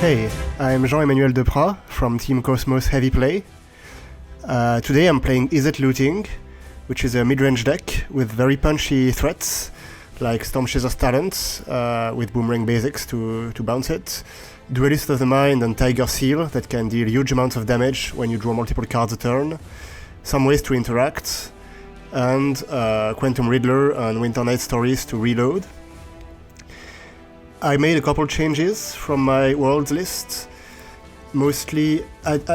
Hey, I'm Jean-Emmanuel Depraz from Team Cosmos Heavy Play. Today I'm playing Izzet Looting, which is a mid-range deck with very punchy threats, like Storm Chaser's Talent, with Boomerang basics to bounce it, Duelist of the Mind and Tiger Seal that can deal huge amounts of damage when you draw multiple cards a turn, some ways to interact, and Quantum Riddler and Winter Night Stories to reload. I made a couple changes from my Worlds list, mostly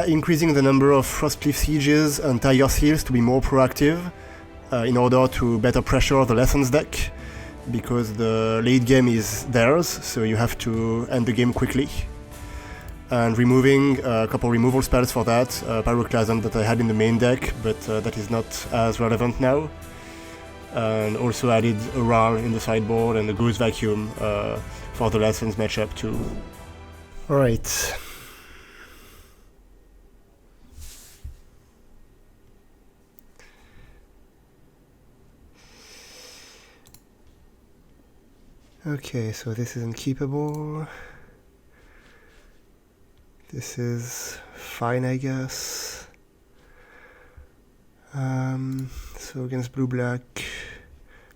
increasing the number of Frostcliff Sieges and Tiger Seals to be more proactive in order to better pressure the Lessons deck, because the late game is theirs, so you have to end the game quickly. And removing a couple removal spells for that, Pyroclasm that I had in the main deck, but that is not as relevant now. And also added a Ral in the sideboard and a Goose Vacuum for the Lessons matchup too. Alright. Okay, so this is unkeepable. This is fine, I guess. So against blue-black,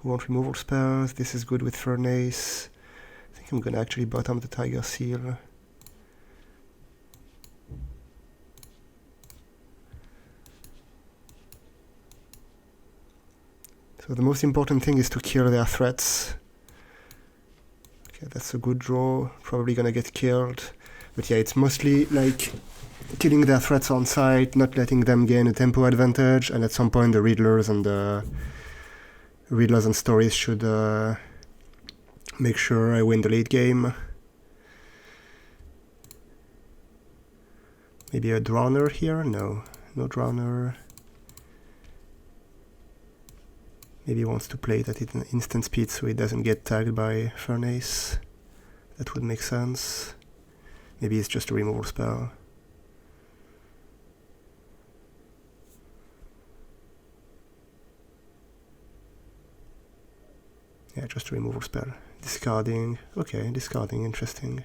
we want removal spells. This is good with Furnace. I think I'm gonna actually bottom the Tiger Seal. So the most important thing is to kill their threats. Okay, that's a good draw. Probably gonna get killed. But yeah, it's mostly like killing their threats on site, not letting them gain a tempo advantage, and at some point the Riddlers and Stories should make sure I win the late game. Maybe a Drowner here? No Drowner. Maybe he wants to play it at instant speed so he doesn't get tagged by Furnace. That would make sense. Maybe it's just a removal spell. Yeah, just a removal spell. Discarding. Okay, discarding, interesting.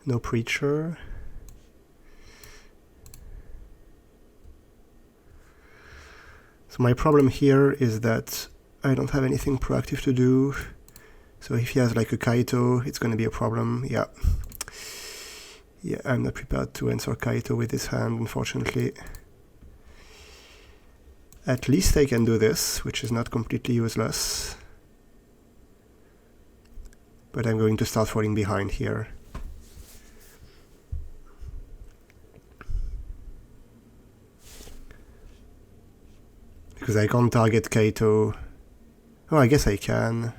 No Preacher. So my problem here is that I don't have anything proactive to do. So if he has like a Kaito, it's going to be a problem. Yeah, I'm not prepared to answer Kaito with this hand, unfortunately. At least I can do this, which is not completely useless. But I'm going to start falling behind here. Because I can't target Kaito. Oh, I guess I can.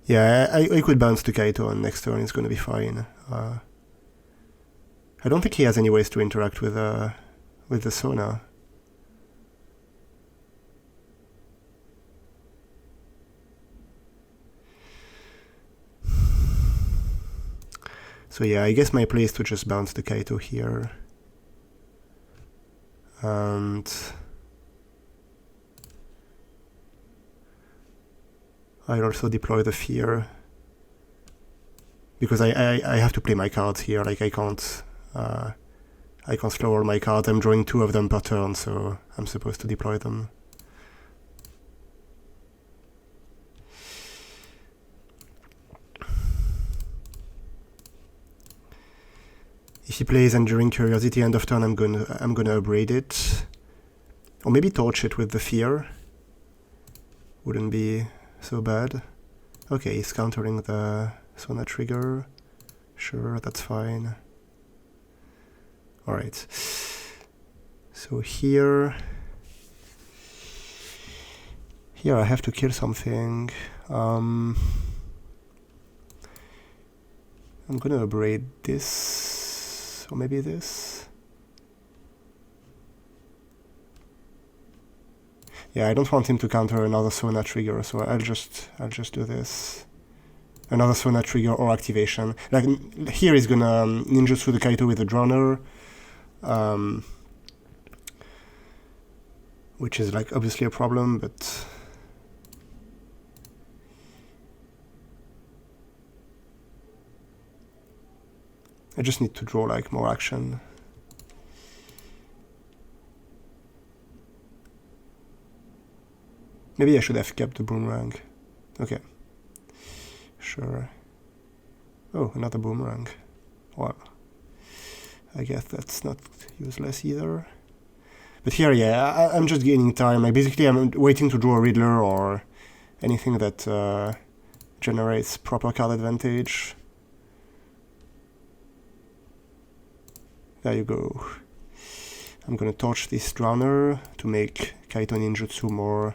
Yeah, I could bounce to Kaito on next turn, it's gonna be fine. I don't think he has any ways to interact with the Sona. So yeah, I guess my play is to just bounce the Kaito here. And I'll also deploy the Fear, because I have to play my cards here. Like I can't slow all my cards. I'm drawing 2 of them per turn, so I'm supposed to deploy them. If he plays Enduring Curiosity end of turn, I'm gonna upgrade it, or maybe torch it with the Fear. Wouldn't be so bad. Okay, he's countering the Sona trigger. Sure, that's fine. Alright. So here I have to kill something. I'm gonna upgrade this, or maybe this. Yeah, I don't want him to counter another Sona trigger, so I'll just do this. Another Sona trigger or activation. Like here he's gonna ninjutsu the Kaito with the Drowner. which is like obviously a problem, but I just need to draw like more action. Maybe I should have kept the boomerang. Okay. Sure. Oh, another boomerang. Well, I guess that's not useless either. But here, yeah, I'm just gaining time. Like basically, I'm waiting to draw a Riddler or anything that generates proper card advantage. There you go. I'm gonna torch this Drowner to make Kaito Ninjutsu more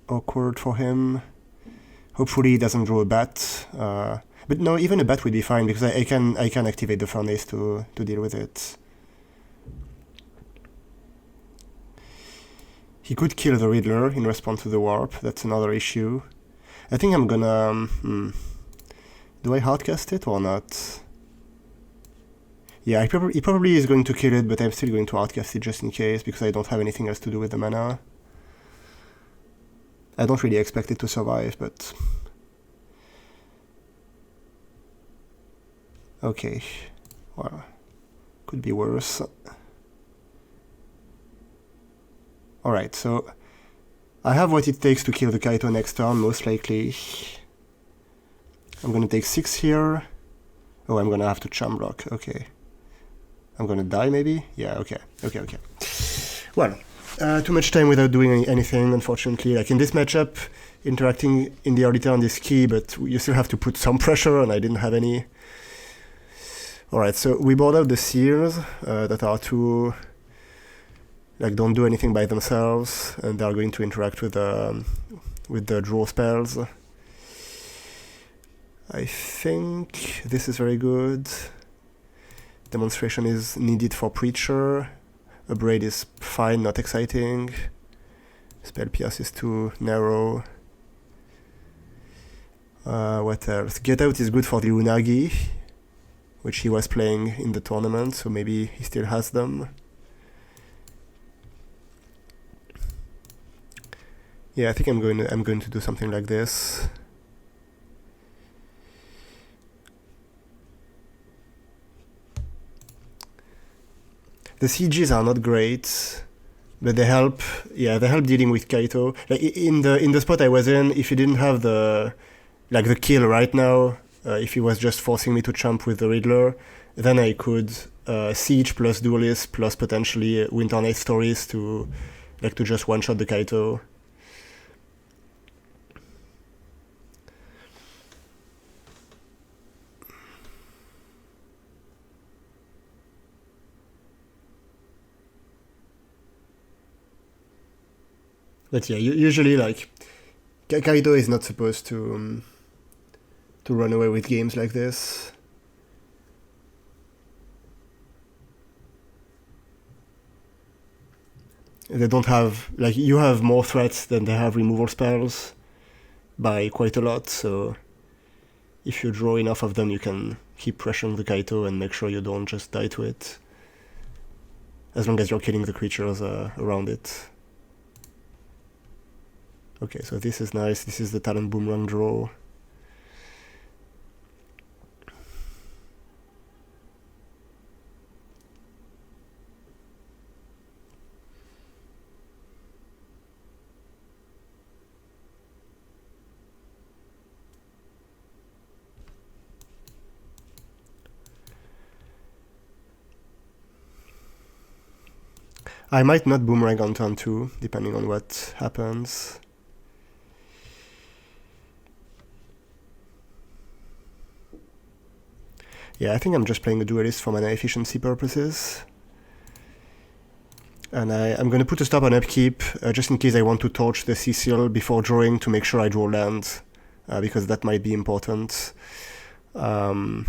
awkward for him. Hopefully he doesn't draw a bat. But no, even a bat would be fine because I can activate the Furnace to deal with it. He could kill the Riddler in response to the Warp. That's another issue. I think I'm gonna... Do I hardcast it or not? Yeah, he probably is going to kill it, but I'm still going to hardcast it just in case because I don't have anything else to do with the mana. I don't really expect it to survive, but... Okay. Well, could be worse. Alright, so... I have what it takes to kill the Kaito next turn, most likely. I'm gonna take 6 here. Oh, I'm gonna have to charm block, okay. I'm gonna die, maybe? Yeah, okay. Well, too much time without doing anything, unfortunately. Like in this matchup, interacting in the early turn is key, but you still have to put some pressure, and I didn't have any. Alright, so we board out the Seers that are too... like don't do anything by themselves, and they are going to interact with the draw spells. I think this is very good. Demonstration is needed for Preacher. A Braid is fine, not exciting. Spell Pierce is too narrow. What else? Get Out is good for the Unagi, which he was playing in the tournament, so maybe he still has them. Yeah, I think I'm going to do something like this. The CGs are not great, but they help. Yeah, they help dealing with Kaito. Like in the spot I was in, if he didn't have the kill right now, if he was just forcing me to chump with the Riddler, then I could Siege plus Duelist plus potentially Winter Night Stories to just one shot the Kaito. But yeah, usually like Kaito is not supposed to run away with games like this. They don't have you have more threats than they have removal spells by quite a lot. So if you draw enough of them, you can keep pressuring the Kaito and make sure you don't just die to it. As long as you're killing the creatures around it. Okay, so this is nice. This is the Talon Boomerang draw. I might not Boomerang on turn 2, depending on what happens. Yeah, I think I'm just playing a Duelist for mana efficiency purposes. And I'm going to put a stop on upkeep, just in case I want to torch the Cecil before drawing to make sure I draw land, because that might be important. But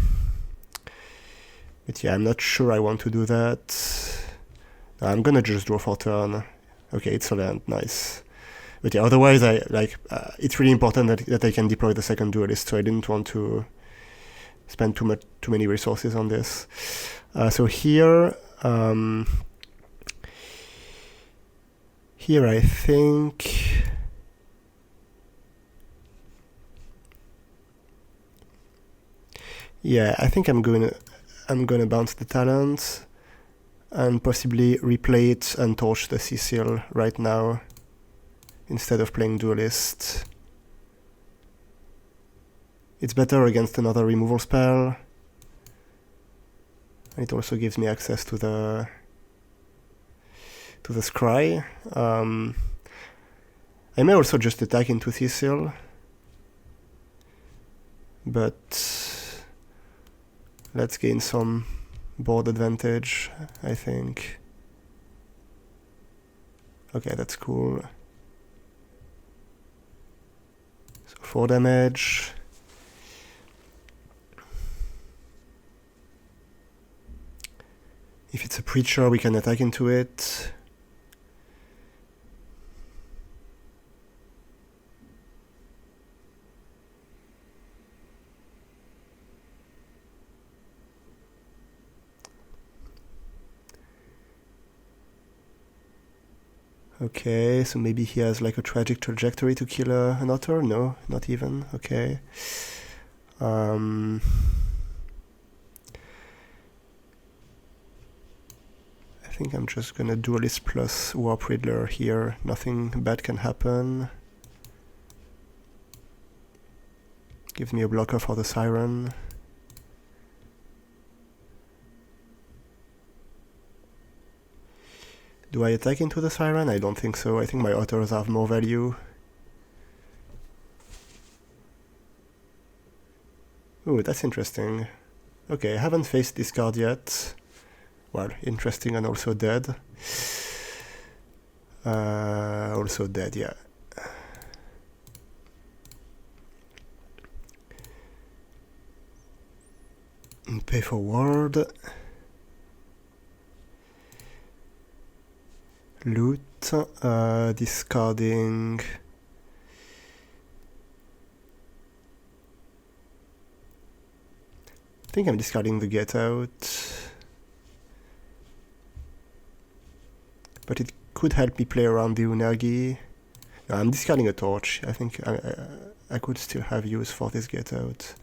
yeah, I'm not sure I want to do that. I'm going to just draw for turn. Okay, it's a land, nice. But yeah, otherwise, it's really important that I can deploy the second Duelist, so I didn't want to spend too many resources on this. So here, Here I think... Yeah, I think I'm gonna bounce the talent and possibly replay it and torch the Cecil right now instead of playing Duelist. It's better against another removal spell, and it also gives me access to the Scry. I may also just attack into Cecil, but let's gain some board advantage, I think. Okay, that's cool. So 4 damage. If it's a Preacher, we can attack into it. Okay, so maybe he has like a tragic trajectory to kill an otter? No, not even. Okay. I think I'm just gonna Duelist plus Warp Riddler here. Nothing bad can happen. Gives me a blocker for the Siren. Do I attack into the Siren? I don't think so. I think my otters have more value. Ooh, that's interesting. Okay, I haven't faced this card yet. Well, interesting and also dead. Also dead, yeah. And pay for ward. Loot, discarding. I think I'm discarding the Get Out. But it could help me play around the Unagi. No, I'm discarding a Torch. I think I could still have use for this Get Out.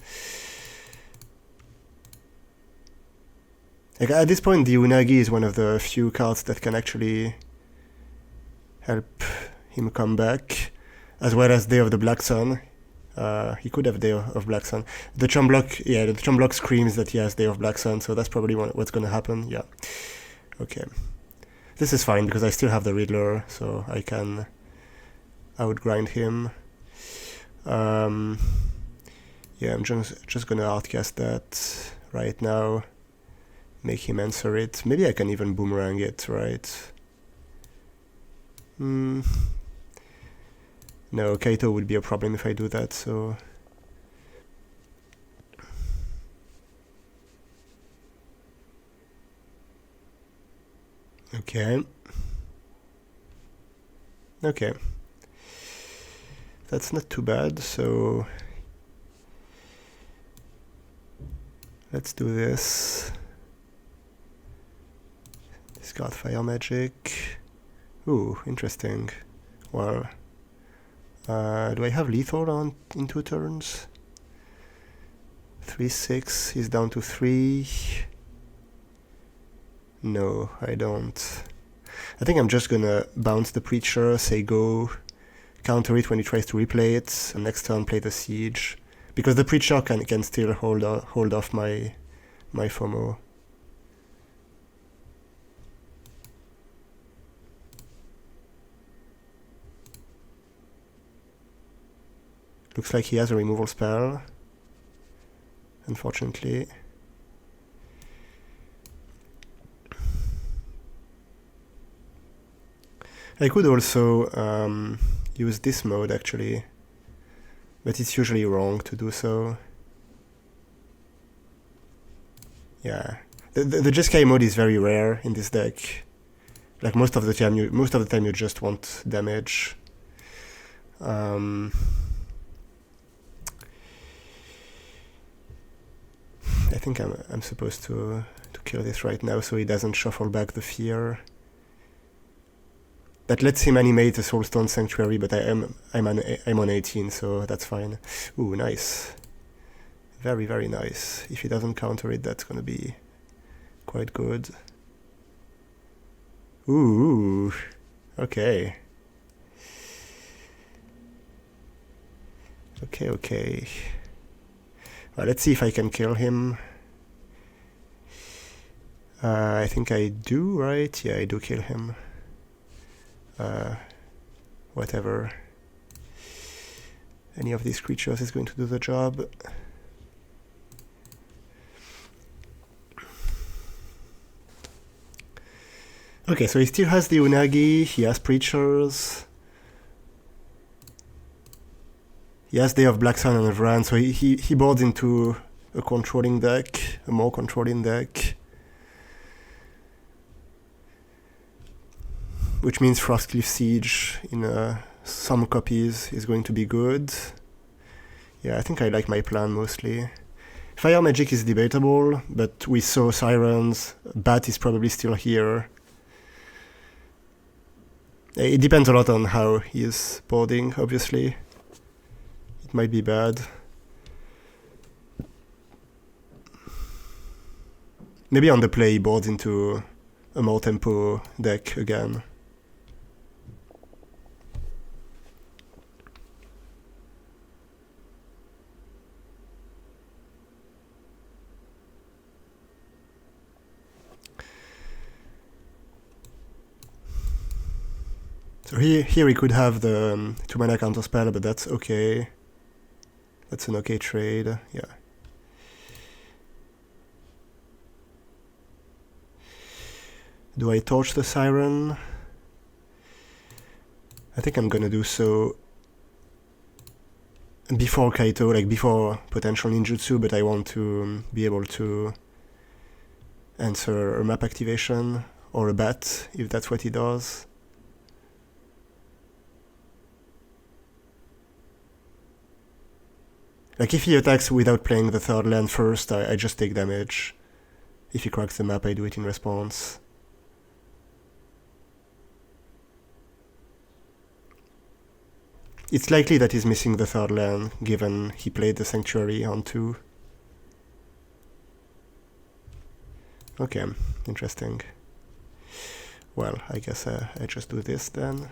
Like, at this point, the Unagi is one of the few cards that can actually help him come back, as well as Day of the Black Sun. He could have Day of Black Sun. The Chum-Block, yeah, the Chum-Block screams that he has Day of Black Sun, so that's probably what's going to happen, yeah. Okay. This is fine, because I still have the Riddler, so I can outgrind him. Yeah, I'm just going to outcast that right now. Make him answer it. Maybe I can even boomerang it, right? No, Kaito would be a problem if I do that, so... Okay. Okay. That's not too bad, so... Let's do this. Discard Fire Magic. Ooh, interesting. Well, do I have lethal on in 2 turns? 3/6, he's down to 3. No, I don't. I think I'm just gonna bounce the Preacher, say go, counter it when he tries to replay it, and next turn play the Siege. Because the Preacher can still hold off my FOMO. Looks like he has a removal spell, unfortunately. I could also use this mode actually, but it's usually wrong to do so. Yeah, the Jeskai mode is very rare in this deck. Like most of the time you just want damage. I think I'm supposed to kill this right now so he doesn't shuffle back the Fear. that lets him animate a Soulstone Sanctuary, but I'm on 18, so that's fine. Ooh, nice. Very, very nice. If he doesn't counter it, that's gonna be quite good. Ooh, okay. Okay. Well, let's see if I can kill him. I think I do, right? Yeah, I do kill him. Whatever. Any of these creatures is going to do the job. Okay, so he still has the Unagi, he has Preachers. He has Day of Black Sun and Vran, so he boards into a controlling deck, a more controlling deck. Which means Frostcliff Siege in some copies is going to be good. Yeah, I think I like my plan mostly. Fire Magic is debatable, but we saw Sirens, Bat is probably still here. It depends a lot on how he is boarding, obviously. It might be bad. Maybe on the play he boards into a more tempo deck again. So here we could have the 2-mana counterspell, but that's okay. That's an okay trade, yeah. Do I torch the Siren? I think I'm gonna do so before Kaito, like before potential ninjutsu, but I want to be able to answer a map activation or a bat, if that's what he does. Like if he attacks without playing the third land first, I just take damage. If he cracks the map, I do it in response. It's likely that he's missing the third land, given he played the Sanctuary on 2. Okay, interesting. Well, I guess I just do this then.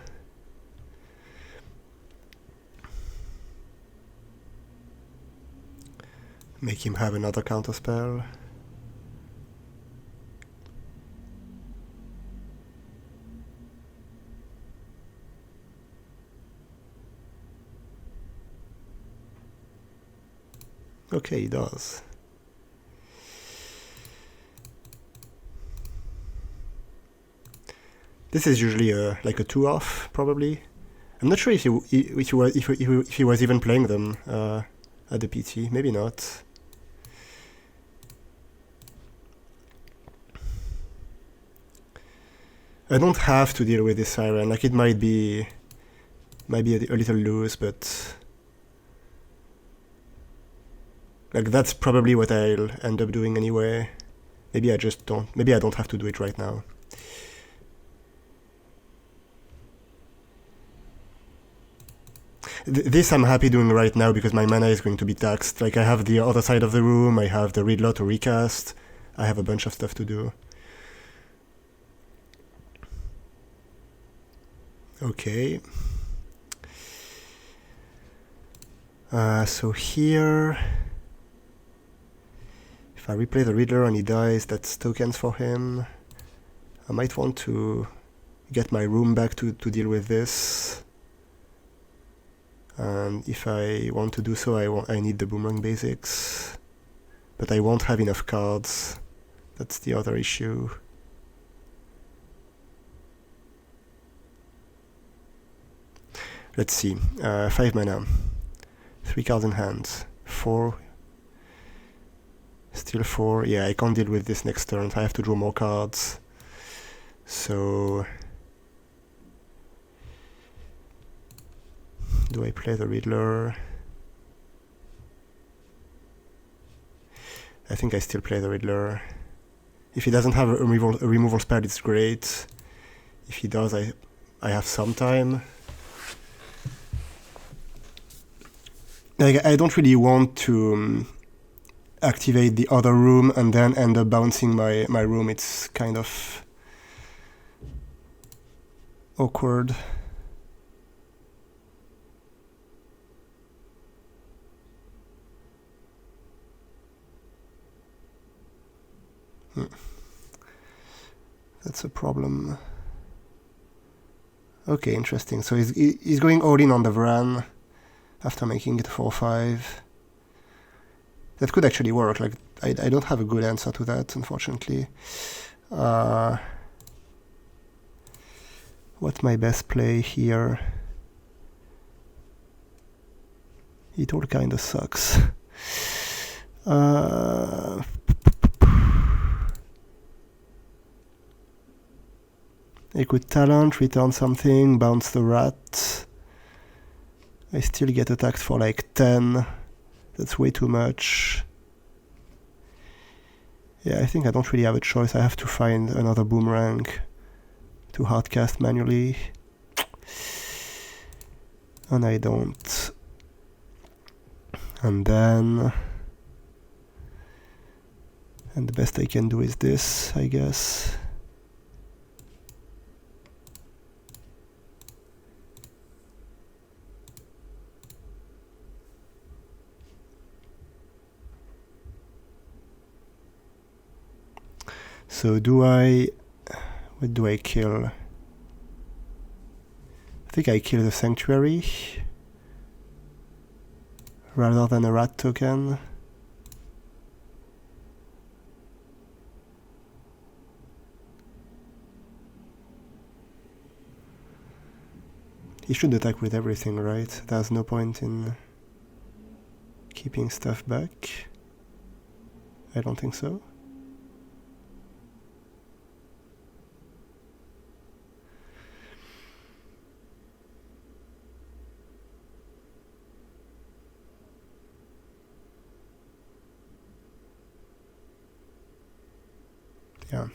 Make him have another counterspell. Okay, he does. This is usually like a 2-off, probably. I'm not sure if he was even playing them at the PT. Maybe not. I don't have to deal with this Siren. Like it might be a little loose, but like that's probably what I'll end up doing anyway. Maybe I just don't. Maybe I don't have to do it right now. This I'm happy doing right now because my mana is going to be taxed. Like I have the other side of the room, I have the Riddler to recast, I have a bunch of stuff to do. Okay. So here, if I replay the Riddler and he dies, that's tokens for him. I might want to get my room back to deal with this. And if I want to do so, I need the Boomerang basics. But I won't have enough cards. That's the other issue. Let's see. 5 mana. 3 cards in hand. 4. Still 4. Yeah, I can't deal with this next turn. I have to draw more cards. So do I play the Riddler? I think I still play the Riddler. If he doesn't have a removal spell, it's great. If he does, I have some time. Like, I don't really want to activate the other room and then end up bouncing my room. It's kind of awkward. That's a problem. Okay, interesting. So he's going all in on the Vran after making it 4-5. That could actually work. Like, I don't have a good answer to that, unfortunately. What's my best play here? It all kind of sucks. I could talent, return something, bounce the rat. I still get attacked for like 10. That's way too much. Yeah, I think I don't really have a choice. I have to find another boomerang to hardcast manually. And I don't. And then... And the best I can do is this, I guess. So what do I kill? I think I kill the Sanctuary rather than a rat token. He should attack with everything, right? There's no point in keeping stuff back. I don't think so. Yeah.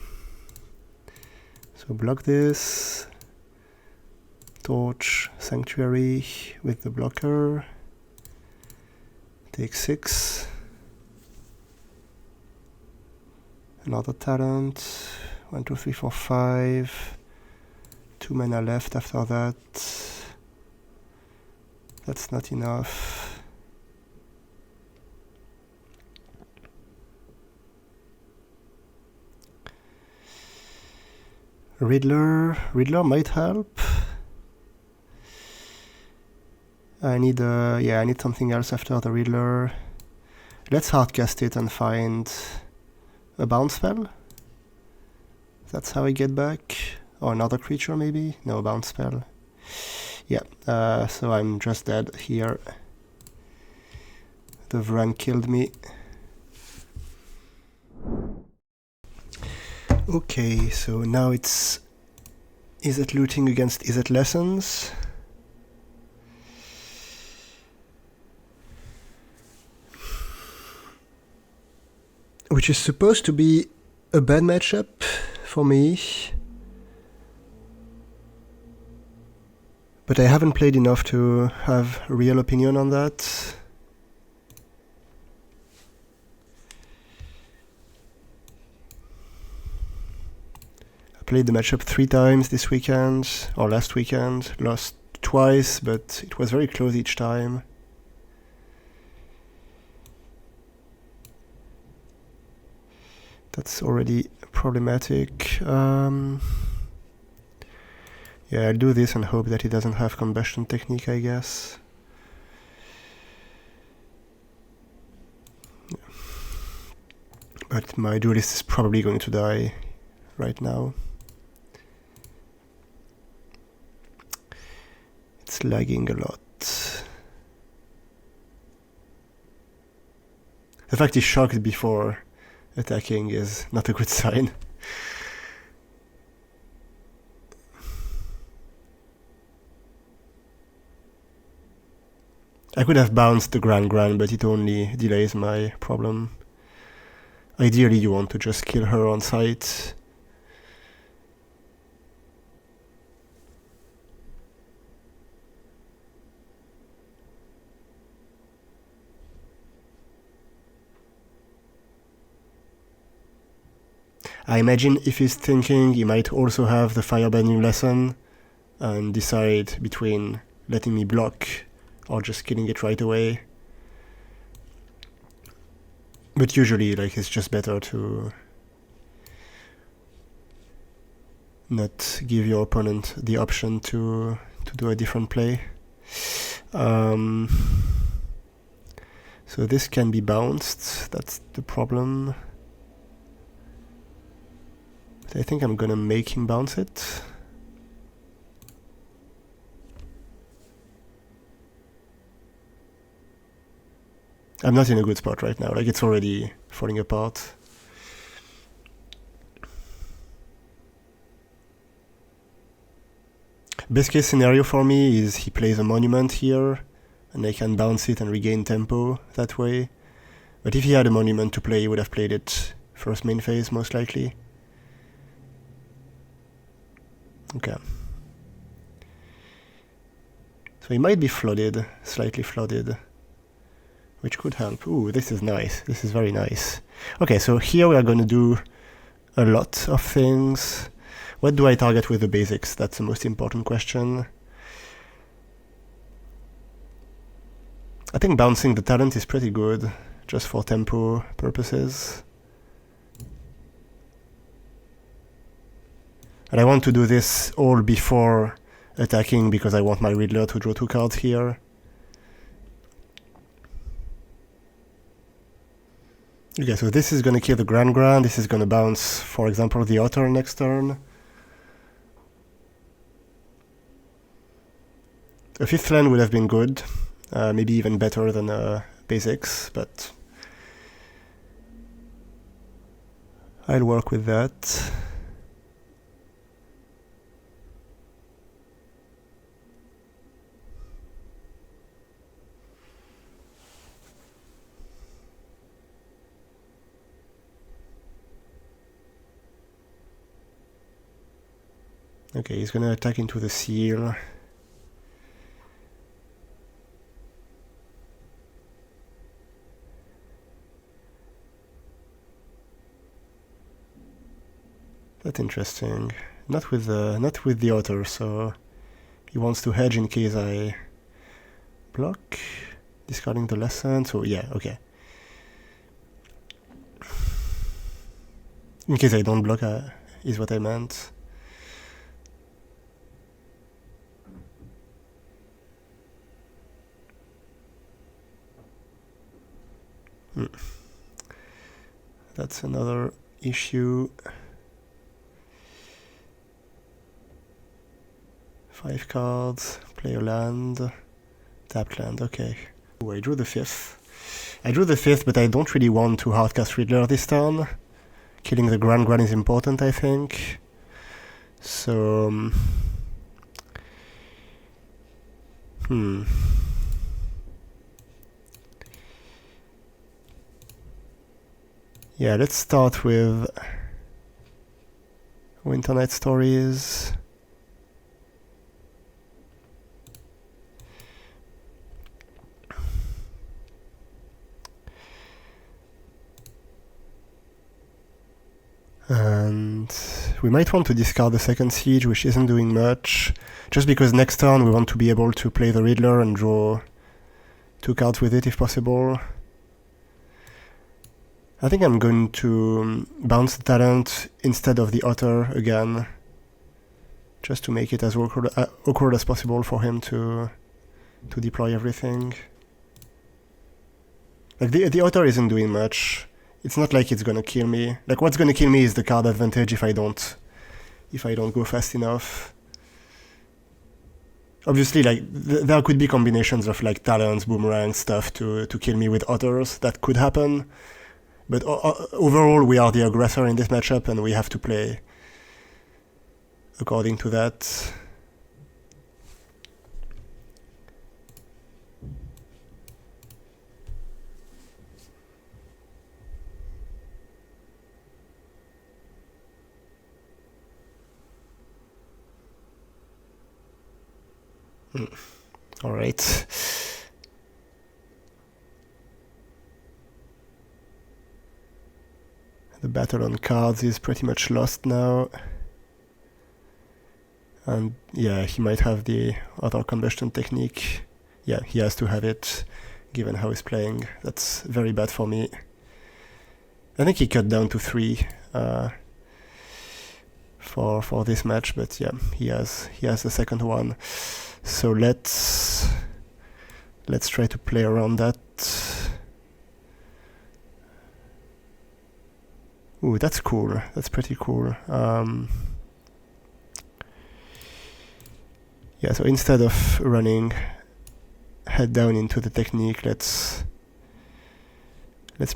So block this. Torch Sanctuary with the blocker. Take 6. Another talent. 1, 2, 3, 4, 5. 2 mana left after that. That's not enough. Riddler might help. I need something else after the Riddler. Let's hardcast it and find a bounce spell. That's how I get back. Or another creature maybe? No, bounce spell. Yeah, so I'm just dead here. The Vran killed me. Okay, so now it's Izzet Looting against Izzet Lessons. Which is supposed to be a bad matchup for me. But I haven't played enough to have a real opinion on that. I played the matchup 3 times this weekend, or last weekend. Lost twice, but it was very close each time. That's already problematic. Yeah, I'll do this and hope that he doesn't have combustion technique, I guess. Yeah. But my duelist is probably going to die right now. It's lagging a lot. The fact he's shocked before attacking is not a good sign. I could have bounced the Grand, but it only delays my problem. Ideally, you want to just kill her on sight. I imagine if he's thinking, he might also have the firebending lesson and decide between letting me block or just killing it right away. But usually, like, it's just better to not give your opponent the option to do a different play. So this can be bounced, that's the problem. But I think I'm gonna make him bounce it. I'm not in a good spot right now, like it's already falling apart. Best case scenario for me is he plays a monument here, and I can bounce it and regain tempo that way. But if he had a monument to play, he would have played it first main phase, most likely. Okay. So he might be flooded, slightly flooded, which could help. Ooh, this is nice. This is very nice. Okay, so here we are going to do a lot of things. What do I target with the basics? That's the most important question. I think bouncing the talent is pretty good, just for tempo purposes. And I want to do this all before attacking because I want my Riddler to draw 2 cards here. Okay, so this is going to kill the Grand Grand. This is going to bounce, for example, the Otter next turn. A 5th land would have been good, maybe even better than basics, but I'll work with that. Okay, he's gonna attack into the seal. That's interesting. Not with the Otter, so he wants to hedge in case I block, discarding the lesson. So yeah, okay. In case I don't block, is what I meant. That's another issue. 5 cards, play a land, tapped land, okay. Ooh, I drew the 5th. I drew the 5th, but I don't really want to hardcast Riddler this turn. Killing the Grand Grand is important, I think. So... Yeah, let's start with Winter Night Stories. And we might want to discard the second siege, which isn't doing much, just because next turn we want to be able to play the Riddler and draw 2 cards with it if possible. I think I'm going to bounce the talent instead of the Otter again, just to make it as awkward as possible for him to deploy everything. Like the Otter isn't doing much. It's not like it's gonna kill me. Like what's gonna kill me is the card advantage if I don't go fast enough. Obviously, like there could be combinations of like talents, boomerang stuff to kill me with Otters. That could happen. But overall, we are the aggressor in this matchup, and we have to play according to that. All right. The battle on cards is pretty much lost now. And yeah, he might have the other combustion technique. Yeah, he has to have it, given how he's playing. That's very bad for me. I think he cut down to 3 for this match, but yeah, he has the second one. So let's try to play around that. Ooh, that's cool. That's pretty cool. Yeah, so instead of running head down into the technique, let's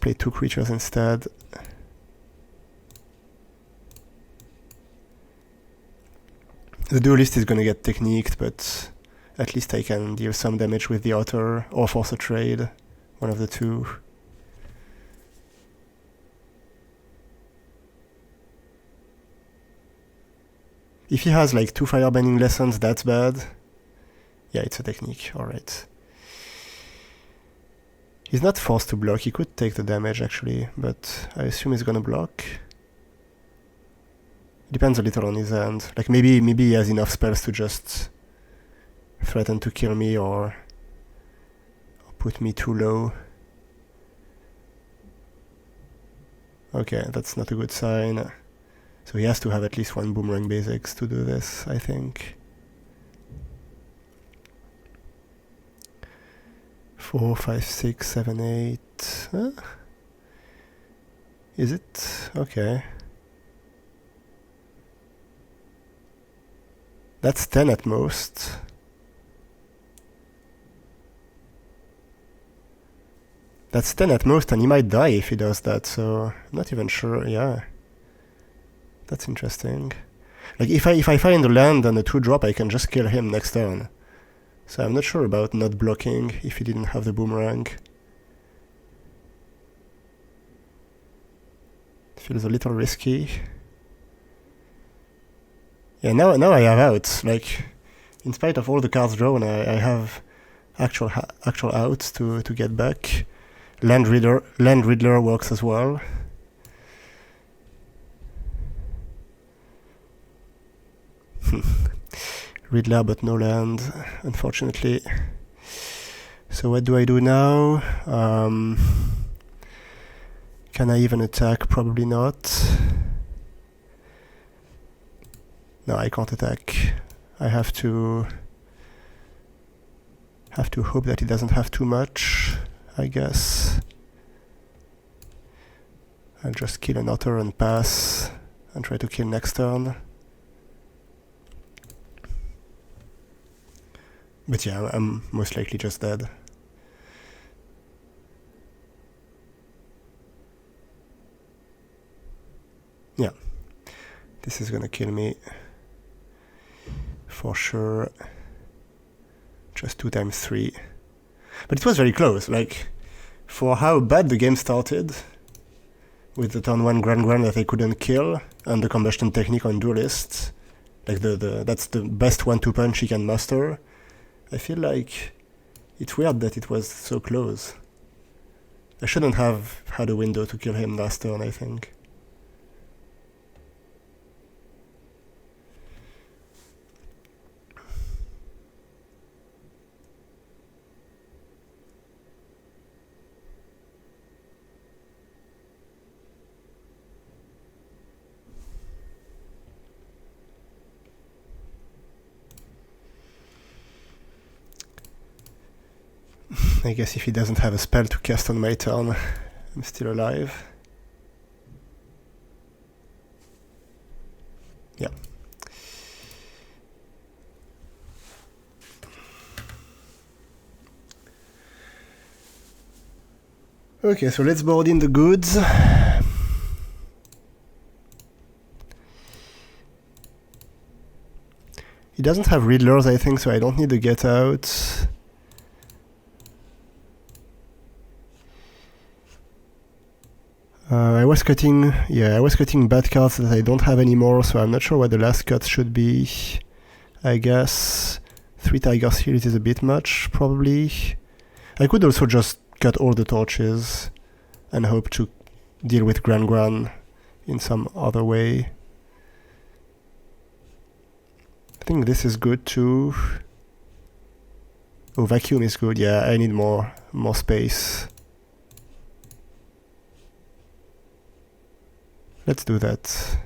play 2 creatures instead. The duelist is gonna get techniqued, but at least I can deal some damage with the otter or force a trade, one of the two. If he has like 2 firebending lessons, that's bad. Yeah, it's a technique, alright. He's not forced to block, he could take the damage actually, but I assume he's gonna block. Depends a little on his hand. Like maybe he has enough spells to just threaten to kill me or put me too low. Okay, that's not a good sign. So he has to have at least 1 boomerang basics to do this, I think. 4, 5, 6, 7, 8. Is it? Okay. That's 10 at most. That's 10 at most, and he might die if he does that, so I'm not even sure. Yeah. That's interesting. Like if I find a land and a 2-drop, I can just kill him next turn. So I'm not sure about not blocking if he didn't have the boomerang. Feels a little risky. Yeah, now I have outs. Like, in spite of all the cards drawn, I have actual outs to get back. Land Riddler works as well. Riddler but no land, unfortunately. So what do I do now? Can I even attack? Probably not. No, I can't attack. I have to hope that he doesn't have too much, I guess. I'll just kill an otter and pass and try to kill next turn. But yeah, I'm most likely just dead. Yeah, this is gonna kill me for sure. Just 2 times 3. But it was very close, like, for how bad the game started, with the turn 1 Grand that I couldn't kill, and the combustion technique on duelists, like that's the best 1-2 punch he can muster. I feel like it's weird that it was so close. I shouldn't have had a window to kill him last turn, I think. I guess if he doesn't have a spell to cast on my turn, I'm still alive. Yeah. Okay, so let's board in the goods. He doesn't have Riddlers, I think, so I don't need to get out. I was cutting bad cards that I don't have anymore, so I'm not sure what the last cut should be. I guess 3 Tiger's Heels is a bit much, probably. I could also just cut all the torches and hope to deal with Gran. in some other way. I think this is good too. Oh, vacuum is good. Yeah, I need more space. Let's do that.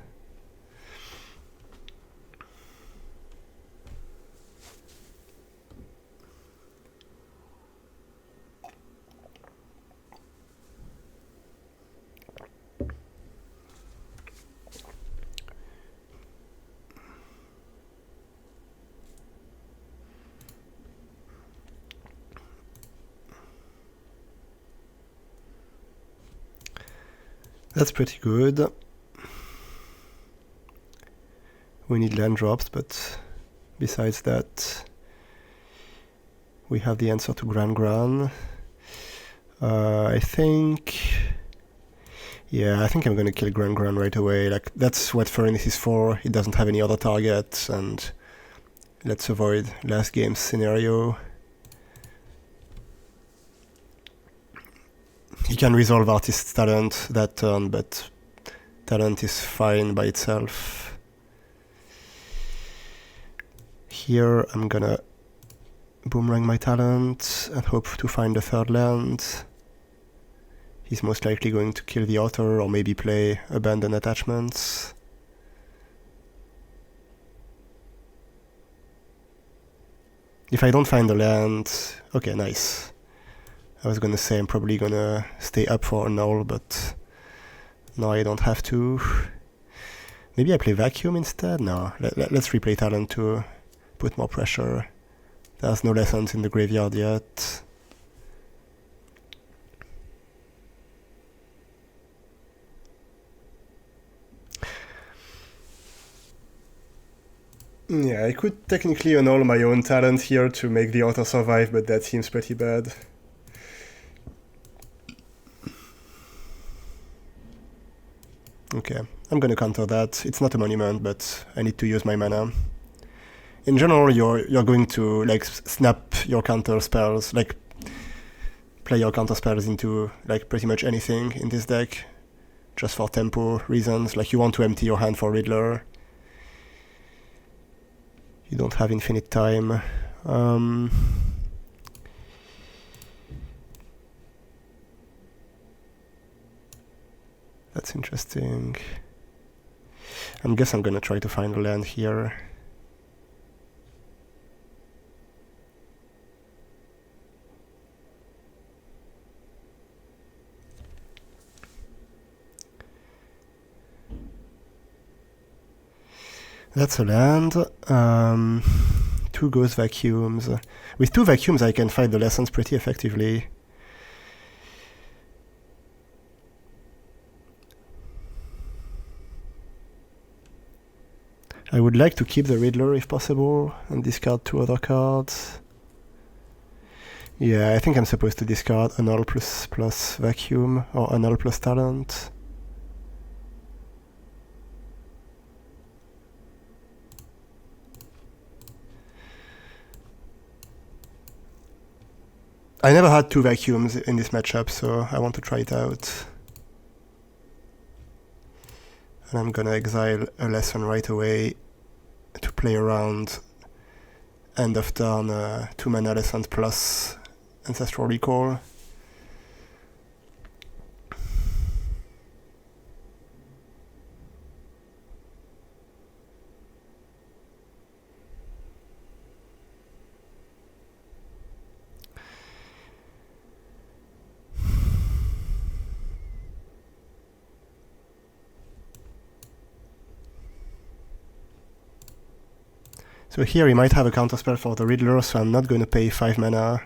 That's pretty good. We need land drops, but besides that, we have the answer to Gran. I think I'm gonna kill Gran right away. Like, that's what Furnace is for. It doesn't have any other targets, and let's avoid last game's scenario. He can resolve Artist's Talent that turn, but Talent is fine by itself. Here I'm gonna boomerang my Talent and hope to find a third land. He's most likely going to kill the Otter or maybe play Abandoned Attachments. If I don't find a land... Okay, nice. I was gonna say I'm probably gonna stay up for a null, but no, I don't have to. Maybe I play Vacuum instead? No, let's replay Talent to put more pressure. There's no lessons in the graveyard yet. Yeah, I could technically annul my own Talent here to make the Otter survive, but that seems pretty bad. Okay, I'm gonna counter that. It's not a monument, but I need to use my mana. In general, you're going to like snap your counter spells, like play your counter spells into like pretty much anything in this deck, just for tempo reasons. Like, you want to empty your hand for Riddler. You don't have infinite time. That's interesting. I guess I'm gonna try to find a land here. That's a land. 2 Ghost Vacuums. With 2 Vacuums I can fight the lessons pretty effectively. I would like to keep the Riddler if possible and discard 2 other cards. Yeah, I think I'm supposed to discard Annul plus Vacuum or Annul plus Talent. I never had 2 Vacuums in this matchup, so I want to try it out. And I'm gonna exile a lesson right away to play around end of turn 2 mana lessons plus Ancestral Recall. So here he might have a counterspell for the Riddler, so I'm not going to pay 5 mana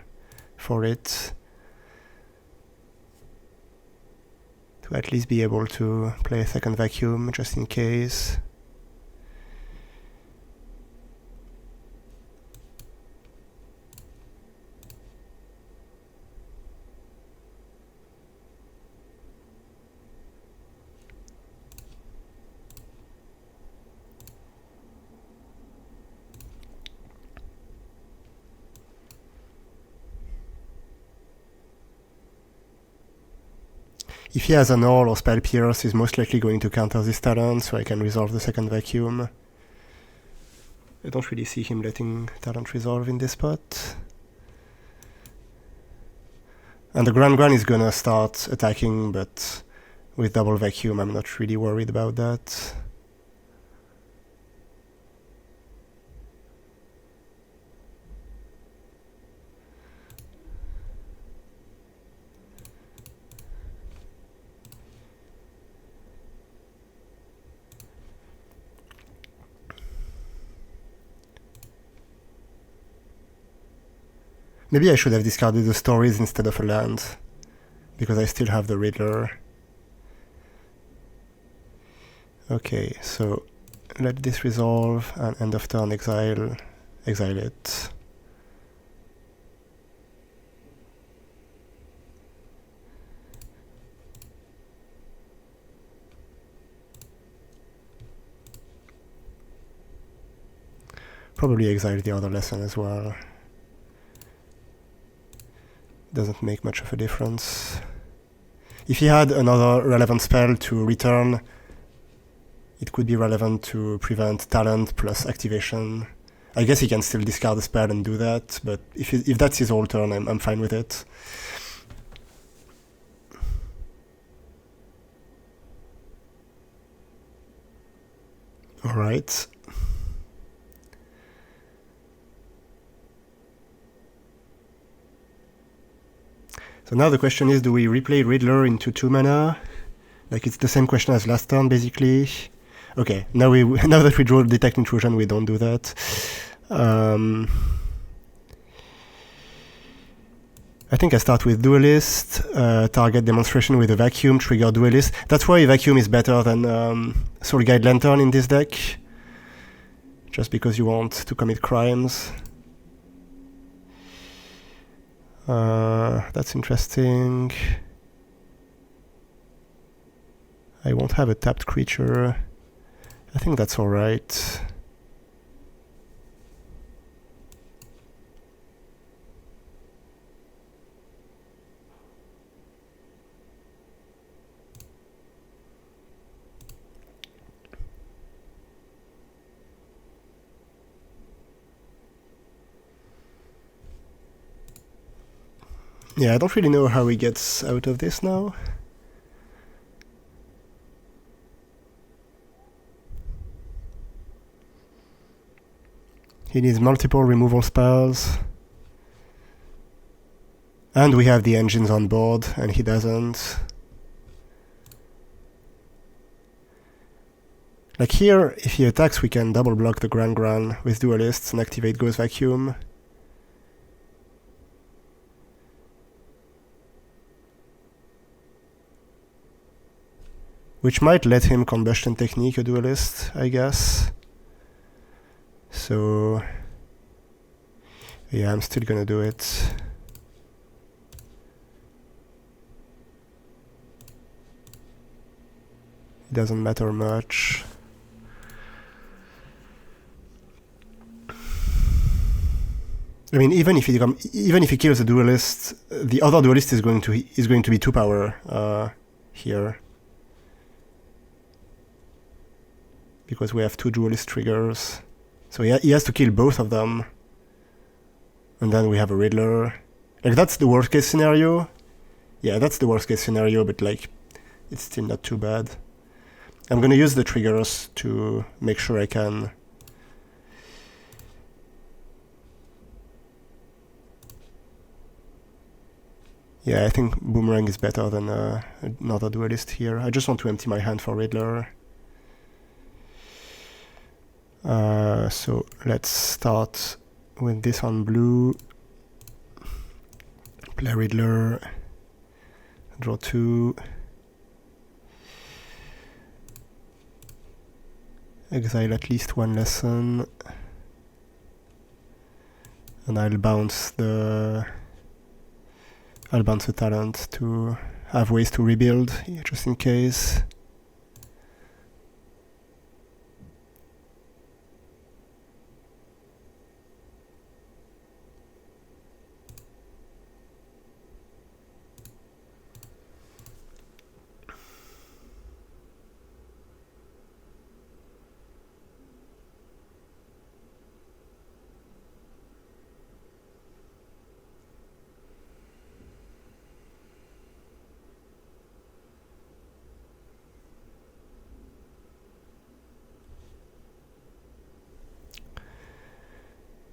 for it. To at least be able to play a second Vacuum, just in case. If he has an All or Spell Pierce, he's most likely going to counter this talent, so I can resolve the second vacuum. I don't really see him letting talent resolve in this spot. And the Grand is gonna start attacking, but with double vacuum, I'm not really worried about that. Maybe I should have discarded the stories instead of a land, because I still have the Riddler. Okay, so let this resolve, and end of turn exile it. Probably exile the other lesson as well. Doesn't make much of a difference. If he had another relevant spell to return, it could be relevant to prevent talent plus activation. I guess he can still discard a spell and do that, but if that's his whole turn, I'm fine with it. Alright. So now the question is, do we replay Riddler into 2 mana? Like, it's the same question as last turn, basically. Okay, now that we draw Detect Intrusion, we don't do that. I think I start with Duelist, target Demonstration with a Vacuum, trigger Duelist. That's why Vacuum is better than Soul Guide Lantern in this deck. Just because you want to commit crimes. That's interesting. I won't have a tapped creature. I think that's alright. Yeah, I don't really know how he gets out of this now. He needs multiple removal spells. And we have the engines on board, and he doesn't. Like here, if he attacks, we can double block the Gran with Duelists and activate Ghost Vacuum. Which might let him Combustion Technique a Duelist, I guess. So yeah, I'm still gonna do it. It doesn't matter much. I mean, even if he kills a Duelist, the other Duelist is going to be 2 power here. Because we have 2 Duelist triggers. So he has to kill both of them. And then we have a Riddler. Like, that's the worst case scenario. Yeah, that's the worst case scenario, but like, it's still not too bad. I'm gonna use the triggers to make sure I can... Yeah, I think Boomerang is better than another Duelist here. I just want to empty my hand for Riddler. So let's start with this on blue. Play Riddler. Draw 2. Exile at least 1 lesson. And I'll bounce the talent to have ways to rebuild, just in case.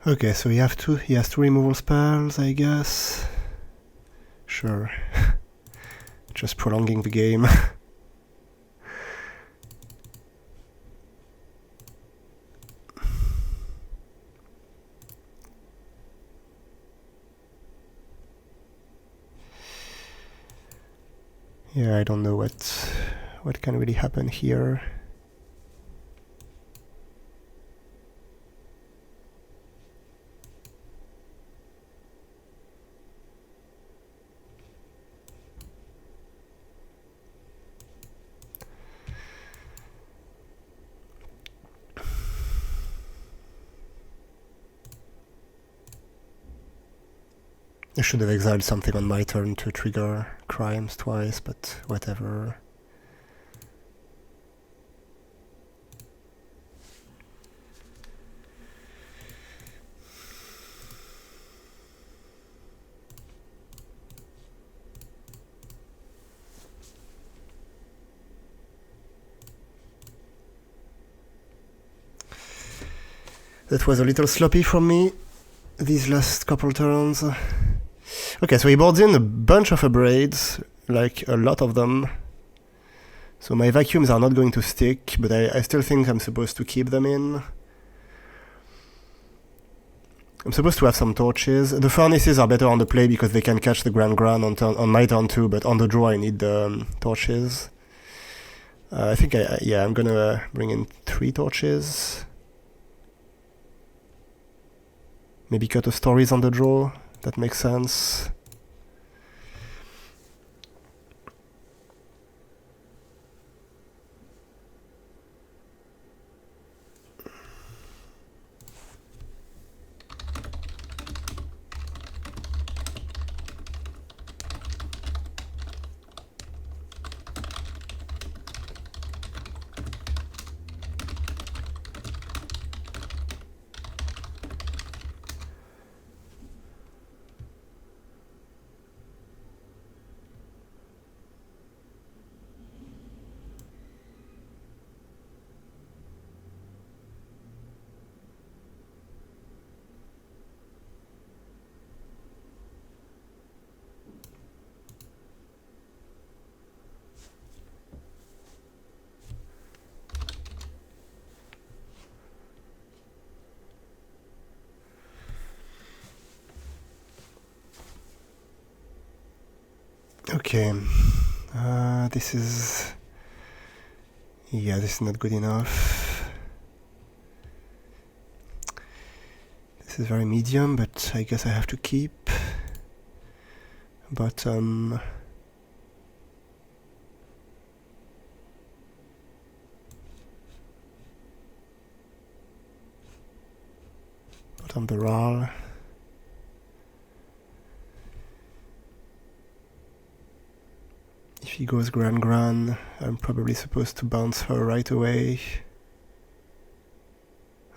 Okay, so he has two removal spells, I guess. Sure. Just prolonging the game. Yeah, I don't know what can really happen here. I should have exiled something on my turn to trigger crimes twice, but whatever. That was a little sloppy from me, these last couple turns. Okay, so he boards in a bunch of upgrades, like a lot of them. So my vacuums are not going to stick, but I still think I'm supposed to keep them in. I'm supposed to have some torches. The furnaces are better on the play because they can catch the Grand on my turn too, but on the draw I need the torches. I think I'm gonna bring in 3 torches. Maybe cut the stories on the draw, that makes sense. Okay, this is not good enough. This is very medium, but I guess I have to keep. Bottom. Bottom barrel. If he goes Gran, I'm probably supposed to bounce her right away.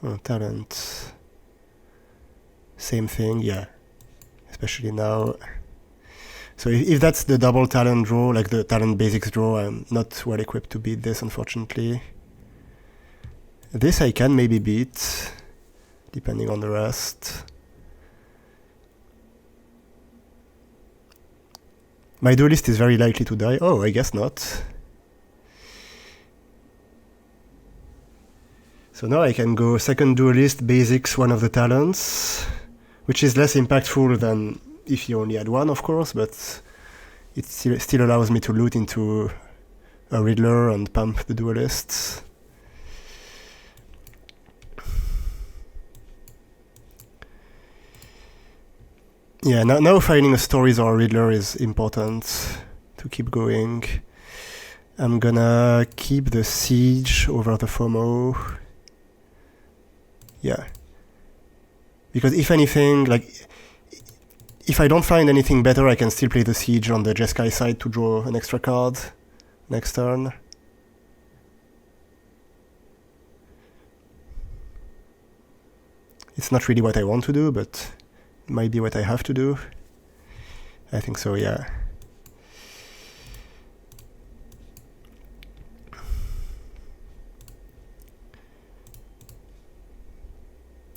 Oh, talent. Same thing, yeah. Especially now. So if that's the double talent draw, like the talent basics draw, I'm not well equipped to beat this, unfortunately. This I can maybe beat, depending on the rest. My duelist is very likely to die. Oh, I guess not. So now I can go second duelist, basics, one of the talents, which is less impactful than if you only had one, of course, but it still allows me to loot into a Riddler and pump the duelists. Yeah, now finding a stories or a Riddler is important to keep going. I'm gonna keep the siege over the FOMO. Yeah. Because if anything, like, if I don't find anything better, I can still play the siege on the Jeskai side to draw an extra card next turn. It's not really what I want to do, but it might be what I have to do. I think so, yeah.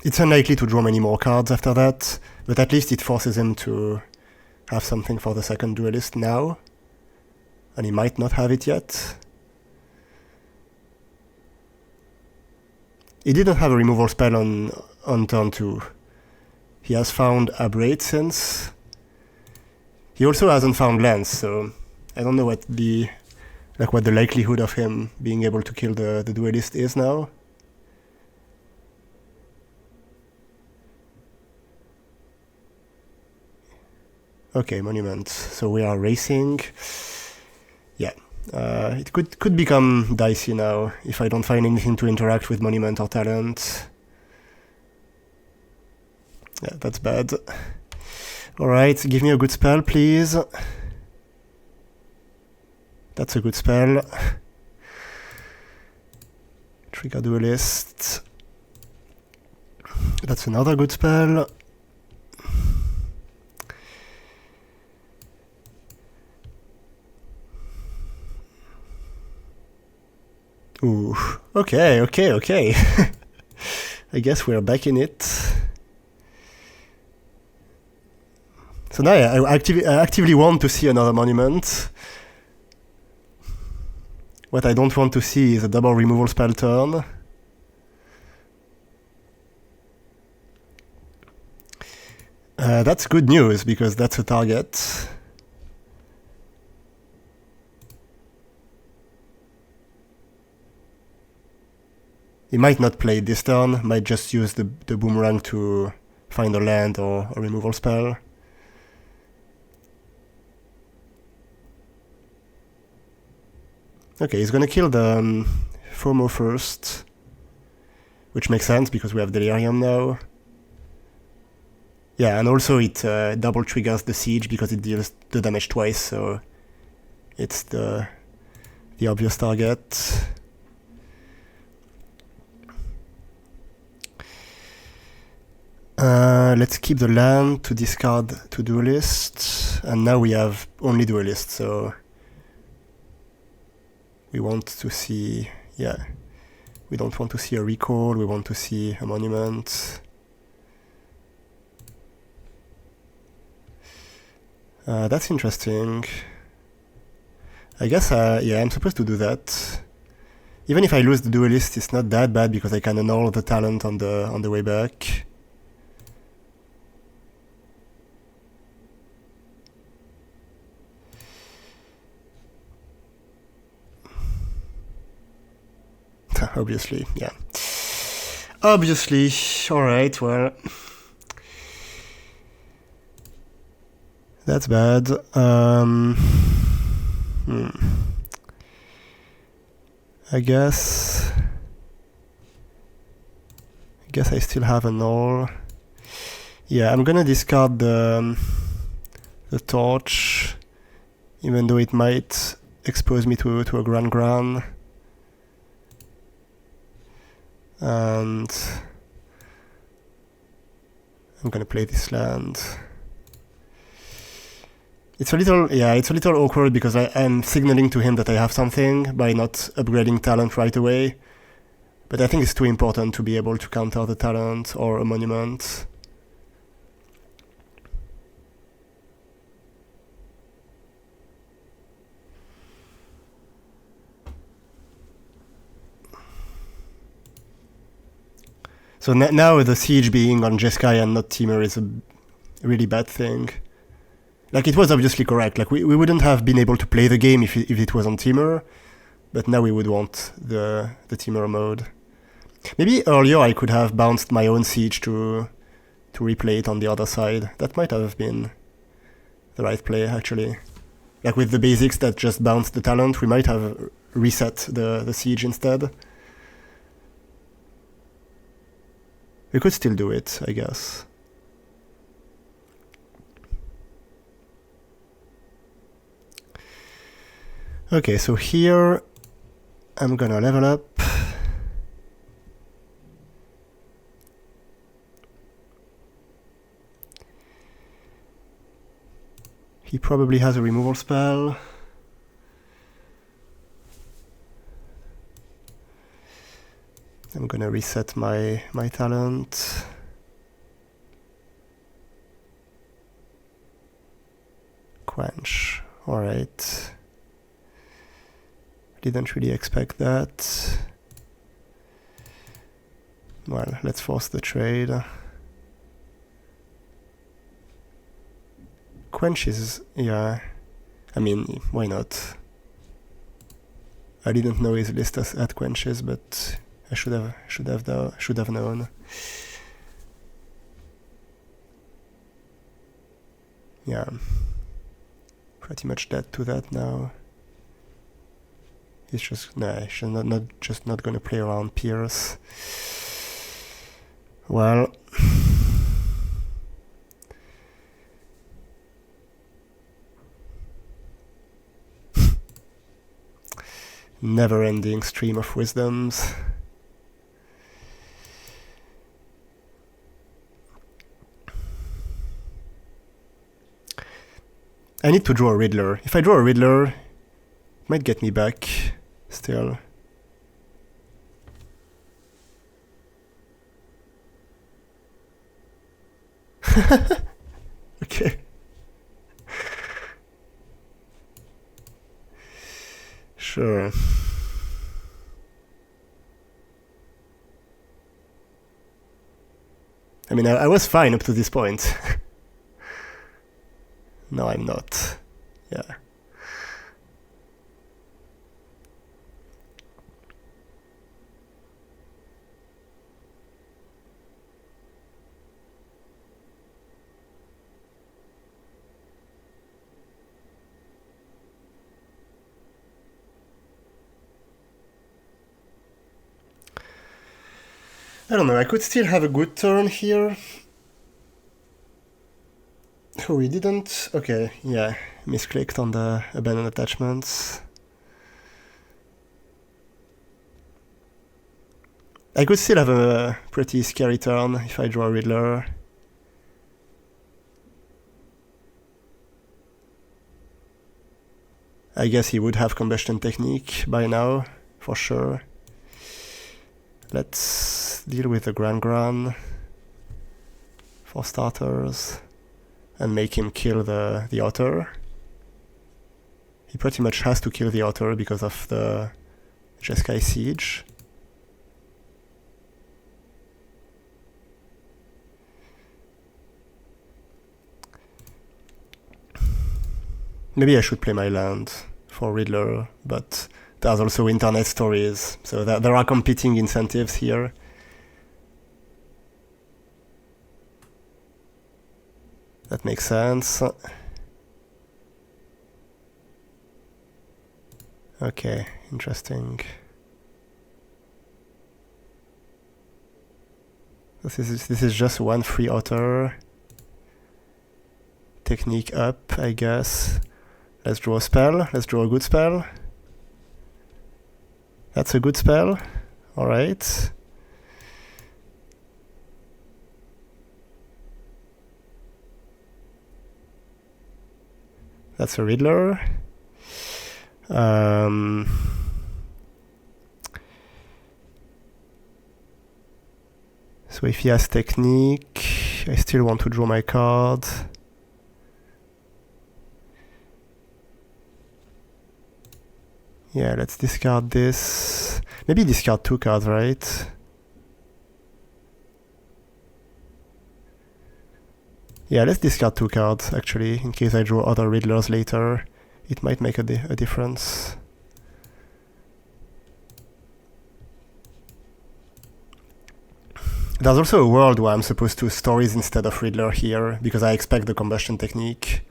It's unlikely to draw many more cards after that, but at least it forces him to have something for the second duelist now. And he might not have it yet. He didn't have a removal spell on turn 2. He has found Aberrate since. He also hasn't found lands, so I don't know what the likelihood of him being able to kill the duelist is now. Okay, Monument. So we are racing. Yeah. It could become dicey now if I don't find anything to interact with Monument or Talent. Yeah, that's bad. Alright, give me a good spell, please. That's a good spell. Trigger Duelist. That's another good spell. Ooh, okay. I guess we're back in it. So now I actively want to see another Monument. What I don't want to see is a double removal spell turn. That's good news, because that's a target. He might not play it this turn, might just use the boomerang to find a land or a removal spell. Okay, he's gonna kill the FOMO first, which makes sense because we have Delirium now. Yeah, and also it double triggers the siege because it deals the damage twice, so it's the obvious target. Let's keep the land to discard to Duelist, and now we have only Duelist, so we want to see, yeah, we don't want to see a recall, we want to see a Monument. That's interesting. I guess, yeah, I'm supposed to do that. Even if I lose the Duelist, it's not that bad because I can annul the Talent on the way back. Obviously, yeah. Obviously, alright, well. That's bad. I guess I still have a null. Yeah, I'm gonna discard the torch, even though it might expose me to a Gran. And I'm gonna play this land. It's a little awkward because I'm signaling to him that I have something by not upgrading Talent right away. But I think it's too important to be able to counter the Talent or a Monument. So now the siege being on Jeskai and not Temur is a really bad thing. Like, it was obviously correct. Like, we wouldn't have been able to play the game if it was on Temur, but now we would want the Temur mode. Maybe earlier I could have bounced my own siege to replay it on the other side. That might have been the right play, actually. Like, with the basics that just bounced the Talent, we might have reset the siege instead. We could still do it, I guess. Okay, so here I'm gonna level up. He probably has a removal spell. I'm gonna reset my talent. Alright. Didn't really expect that. Well, let's force the trade. Quenches, yeah. I mean, why not? I didn't know his list had quenches, but I should have known. Yeah, pretty much dead to that now. He's just he's not gonna play around Pierce. Well, never-ending stream of wisdoms. I need to draw a Riddler. If I draw a Riddler, it might get me back still. Okay. Sure. I mean, I was fine up to this point. No, I'm not. Yeah. I don't know, I could still have a good turn here. Oh, we didn't? Okay, yeah, misclicked on the abandoned attachments. I could still have a pretty scary turn if I draw a Riddler. I guess he would have Combustion Technique by now, for sure. Let's deal with the Gran for starters and make him kill the Otter. He pretty much has to kill the Otter because of the Jeskai Siege. Maybe I should play my land for Riddler, but there's also internet stories, so there are competing incentives here. That makes sense. Okay, interesting. This is just one free Otter. Technique up, I guess. Let's draw a spell. Let's draw a good spell. That's a good spell. Alright. That's a Riddler. So if he has technique, I still want to draw my card. Yeah, let's discard this. Maybe discard 2 cards, right? Yeah, let's discard 2 cards, actually, in case I draw other Riddlers later. It might make a difference. There's also a world where I'm supposed to stories instead of Riddler here, because I expect the Combustion Technique.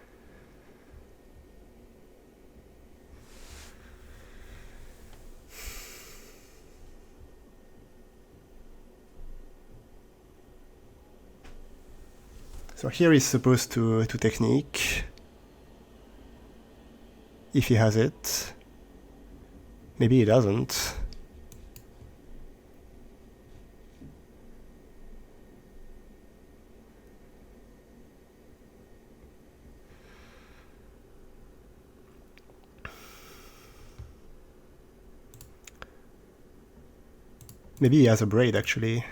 So here he's supposed to technique, if he has it. Maybe he doesn't. Maybe he has a braid, actually.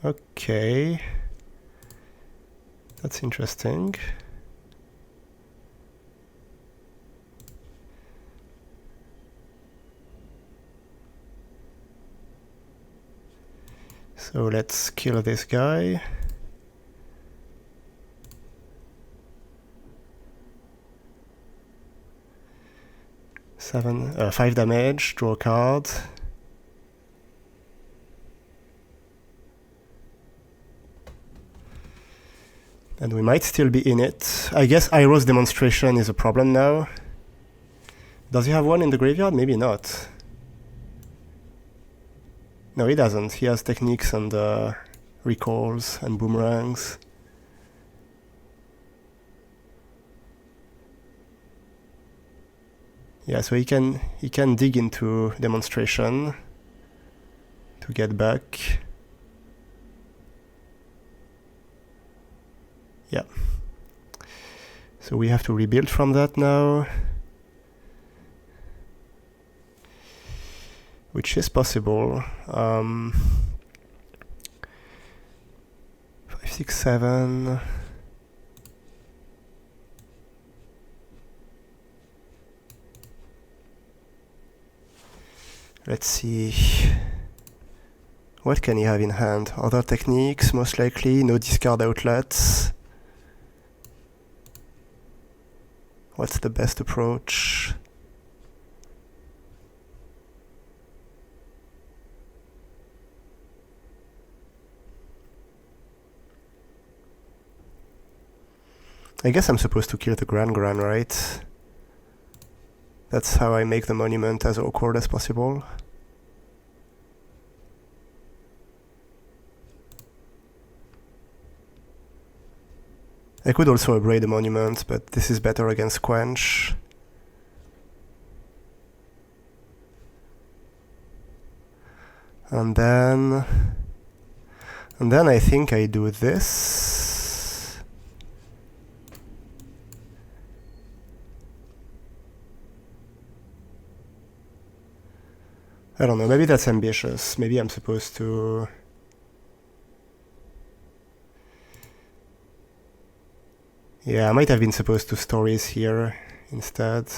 Okay. That's interesting. So let's kill this guy. Five damage, draw a card. And we might still be in it. I guess Iroh's demonstration is a problem now. Does he have one in the graveyard? Maybe not. No, he doesn't. He has techniques and recalls and boomerangs. Yeah, so he can dig into demonstration to get back. Yeah. So we have to rebuild from that now. Which is possible. 5, 6, 7. Let's see. What can he have in hand? Other techniques, most likely. No discard outlets. What's the best approach? I guess I'm supposed to kill the Gran, right? That's how I make the monument as awkward as possible. I could also upgrade the monument, but this is better against Quench. And then I think I do this. I don't know, maybe that's ambitious. Maybe I'm supposed to... Yeah, I might have been supposed to stories here instead.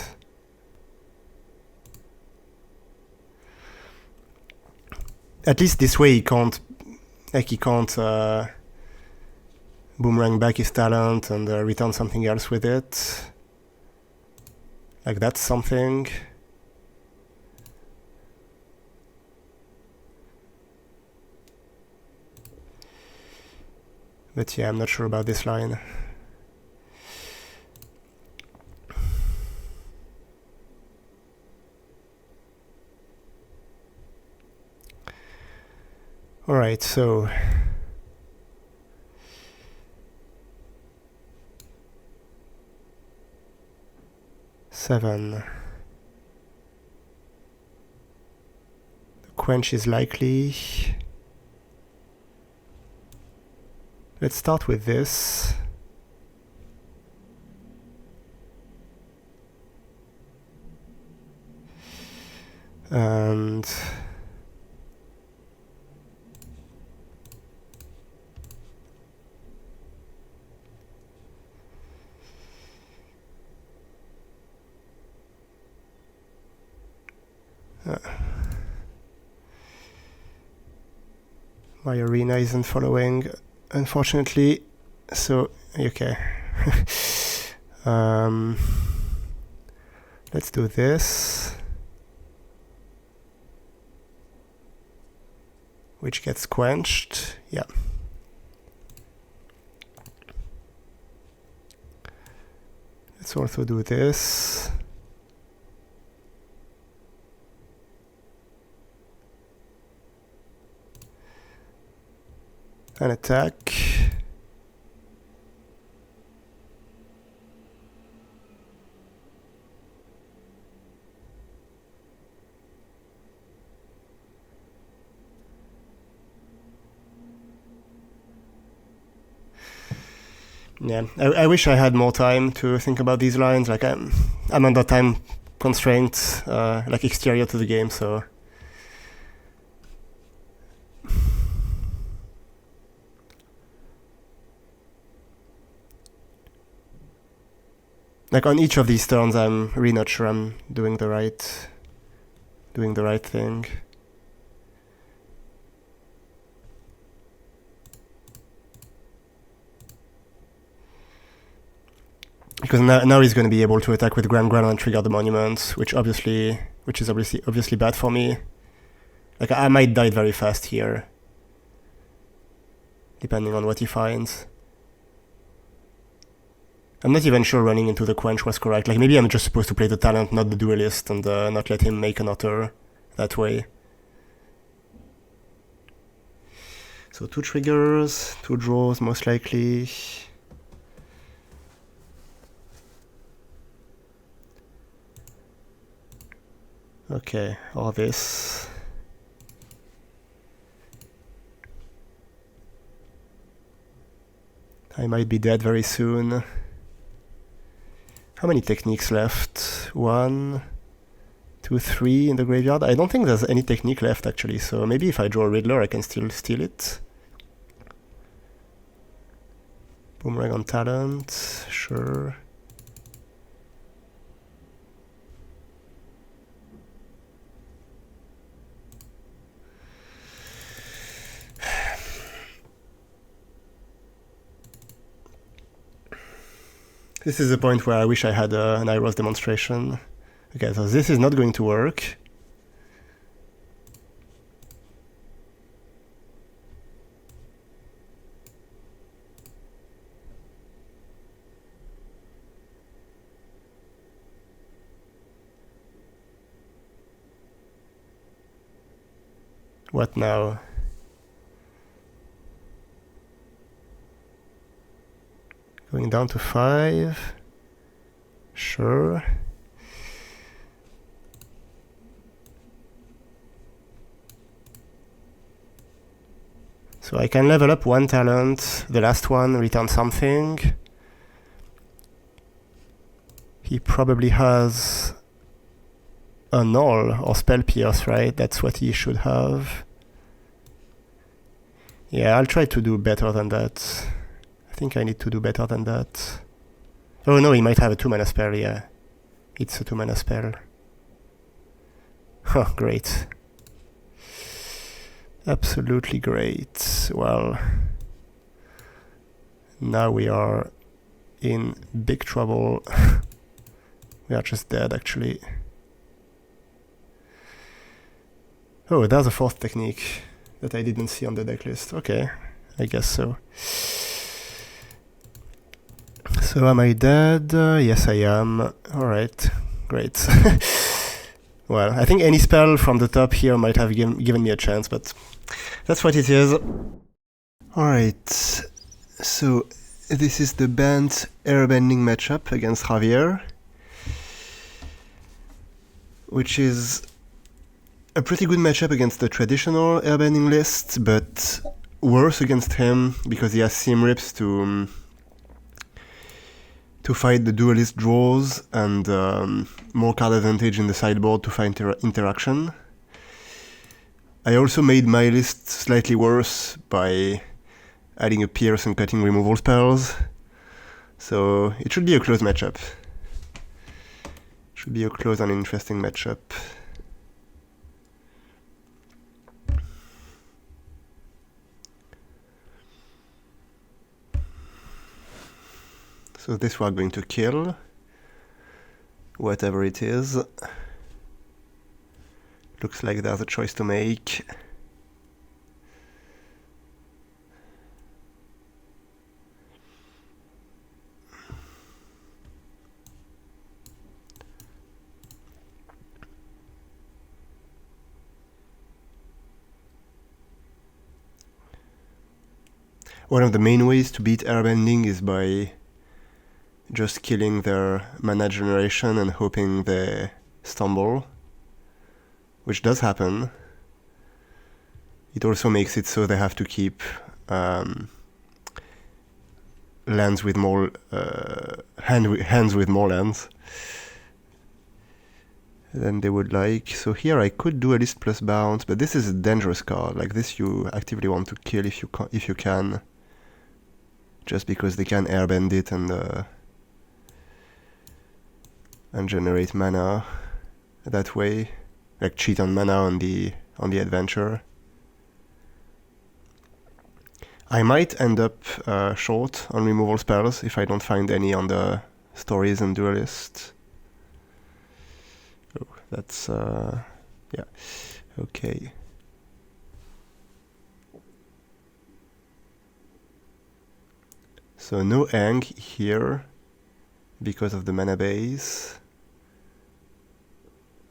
At least this way he can't boomerang back his talent and return something else with it. Like that's something. But yeah, I'm not sure about this line. Alright, so... Seven. The Quench is likely. Let's start with this. And... my arena isn't following, unfortunately, so okay. Let's do this, which gets quenched. Yeah. Let's also do this. An attack. Yeah, I wish I had more time to think about these lines. Like I'm under time constraint, like exterior to the game, so. Like on each of these turns, I'm really not sure I'm doing the right thing. Because now he's going to be able to attack with Grand and trigger the monuments, which is obviously bad for me. Like, I might die very fast here, depending on what he finds. I'm not even sure running into the Quench was correct. Like, maybe I'm just supposed to play the talent, not the duelist, and not let him make an otter that way. So 2 triggers, 2 draws most likely. Okay, or this. I might be dead very soon. How many techniques left? 1, 2, 3 in the graveyard? I don't think there's any technique left actually, so maybe if I draw a Riddler I can still steal it. Boomerang on talent, sure. This is the point where I wish I had an Iros demonstration. Okay, so this is not going to work. What now? Going down to 5. Sure. So I can level up 1 talent, the last one, return something. He probably has a Null or Spell Pierce, right? That's what he should have. Yeah, I'll try to do better than that. I think I need to do better than that. Oh no, he might have a 2-mana spell, yeah. It's a 2-mana spell. Huh, great. Absolutely great. Well, now we are in big trouble. We are just dead, actually. Oh, there's a 4th technique that I didn't see on the deck list. Okay, I guess so. So am I dead? Yes, I am. Alright, great. Well, I think any spell from the top here might have given me a chance, but that's what it is. Alright, so this is the banned airbending matchup against Javier, which is a pretty good matchup against the traditional airbending list, but worse against him because he has Sim Rips to fight the duelist draws and more card advantage in the sideboard to find interaction. I also made my list slightly worse by adding a Pierce and cutting removal spells, so it should be a close matchup. Should be a close and interesting matchup. So this we are going to kill, whatever it is. Looks like there's a choice to make. One of the main ways to beat airbending is by just killing their mana generation and hoping they stumble, which does happen. It also makes it so they have to keep lands with more hands with more lands than they would like. So here I could do a list plus bounce, but this is a dangerous card. Like this, you actively want to kill if you can, just because they can airbend it and generate mana that way, like cheat on mana on the adventure. I might end up short on removal spells if I don't find any on the Stories and Duelist. Oh, that's yeah, okay. So no Ang here because of the mana base.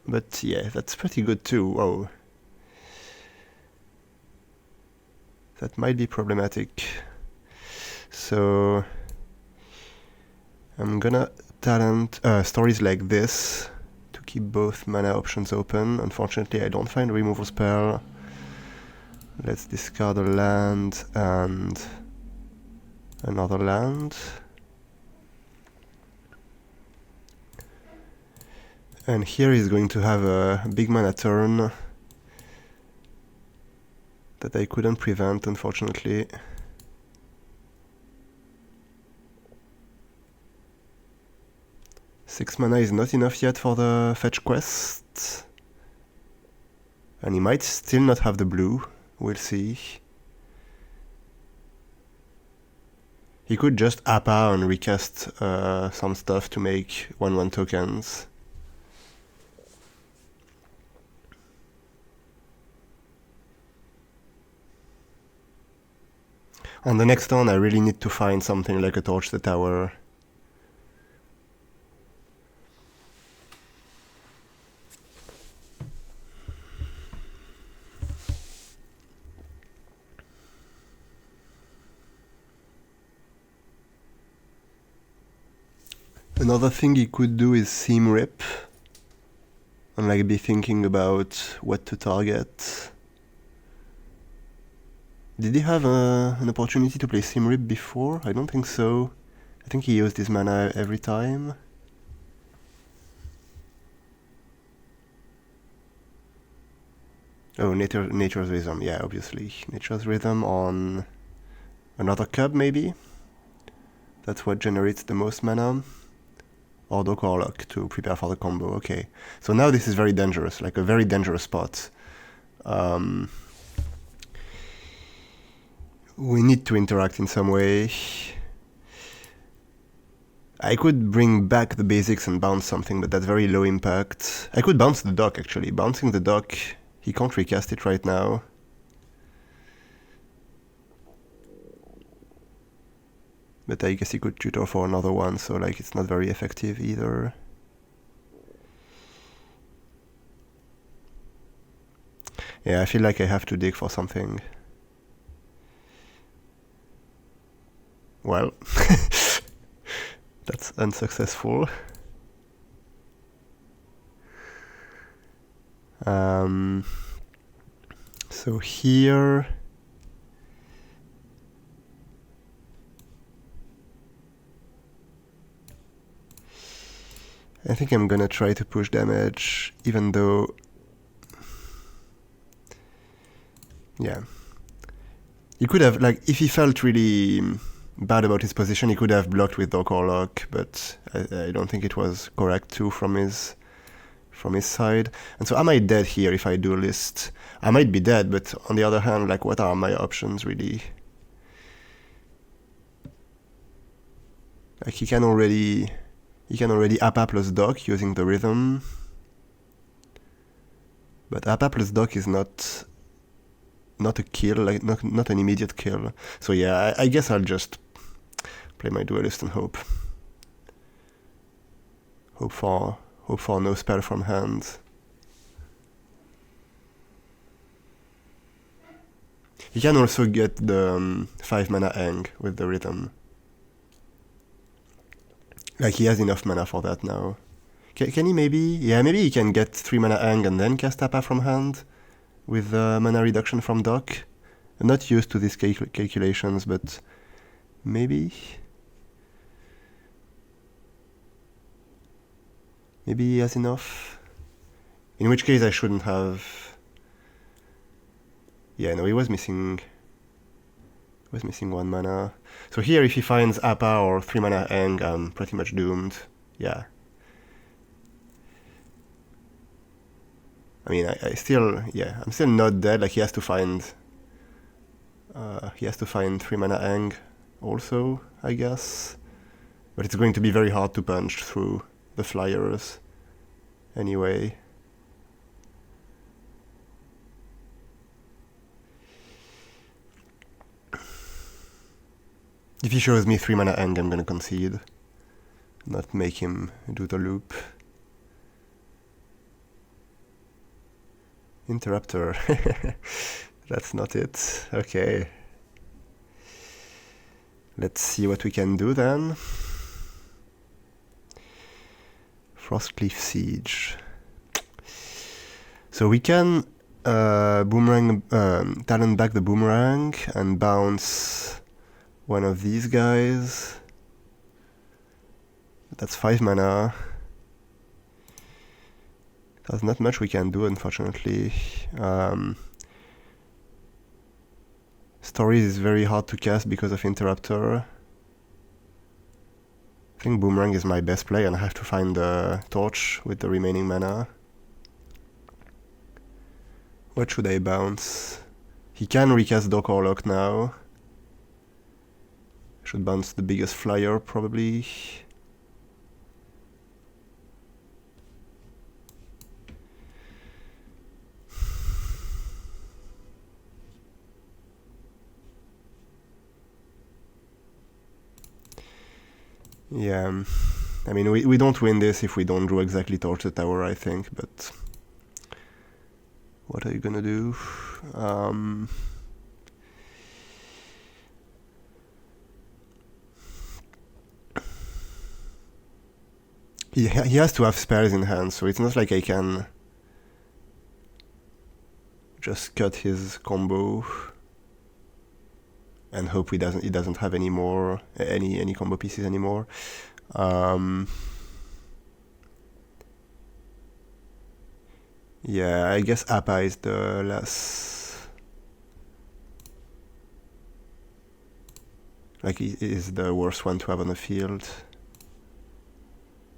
But yeah, that's pretty good too. Whoa. That might be problematic. So I'm gonna talent stories like this to keep both mana options open. Unfortunately, I don't find a removal spell. Let's discard a land and another land. And here he's going to have a big mana turn that I couldn't prevent, unfortunately. Six mana is not enough yet for the fetch quest. And he might still not have the blue. We'll see. He could just APA and recast some stuff to make 1/1 tokens. On the next turn, I really need to find something like a Torch the Tower. Another thing he could do is Seam Rip, and like be thinking about what to target. Did he have an opportunity to play Seam Rip before? I don't think so. I think he used his mana every time. Oh, Nature's Rhythm, yeah, obviously. Nature's Rhythm on another cub, maybe? That's what generates the most mana. Or Dock Orlock to prepare for the combo, okay. So now this is very dangerous, like a very dangerous spot. We need to interact in some way. I could bring back the basics and bounce something, but that's very low impact. I could bounce the dock, actually. Bouncing the dock, he can't recast it right now. But I guess he could tutor for another one, so like it's not very effective either. Yeah, I feel like I have to dig for something. Well, that's unsuccessful. So here... I think I'm gonna try to push damage, even though... Yeah. He could have, like, if he felt really bad about his position, he could have blocked with Dock Orlock, but I don't think it was correct too from his side. And so am I dead here if I duelist? I might be dead, but on the other hand, like, what are my options really? Like, he can already APA plus Dock using the rhythm. But APA plus Dock is not a kill, like not an immediate kill. So yeah, I guess I'll just play my duelist and hope for no spell from hand. He can also get the 5 mana Ang with the rhythm. Like, he has enough mana for that now. Can he maybe? Yeah, maybe he can get 3 mana Ang and then cast APA from hand with mana reduction from Dock. I'm not used to these calculations, but maybe? Maybe he has enough? In which case I shouldn't have... Yeah, no, he was missing 1 mana. So here, if he finds APA or 3 mana Ang, I'm pretty much doomed. Yeah. I mean, I still, yeah, I'm still not dead. Like, he has to find 3 mana Ang also, I guess. But it's going to be very hard to punch through the flyers anyway. If he shows me 3 mana Eng, I'm gonna concede. Not make him do the loop. Interrupter. That's not it. Okay. Let's see what we can do then. Frostcliff Siege. So we can boomerang, talent back the boomerang and bounce one of these guys. That's 5 mana. There's not much we can do, unfortunately. Stories is very hard to cast because of Interrupter. I think Boomerang is my best play, and I have to find the Torch with the remaining mana. What should I bounce? He can recast Dock Orlock now. Should bounce the biggest flyer, probably. Yeah, I mean, we don't win this if we don't draw exactly Torch the Tower, I think, but what are you gonna do? He has to have spares in hand, so it's not like I can just cut his combo and hope he doesn't have any more any combo pieces anymore. Yeah, I guess Appa is the last. Like, it is the worst one to have on the field.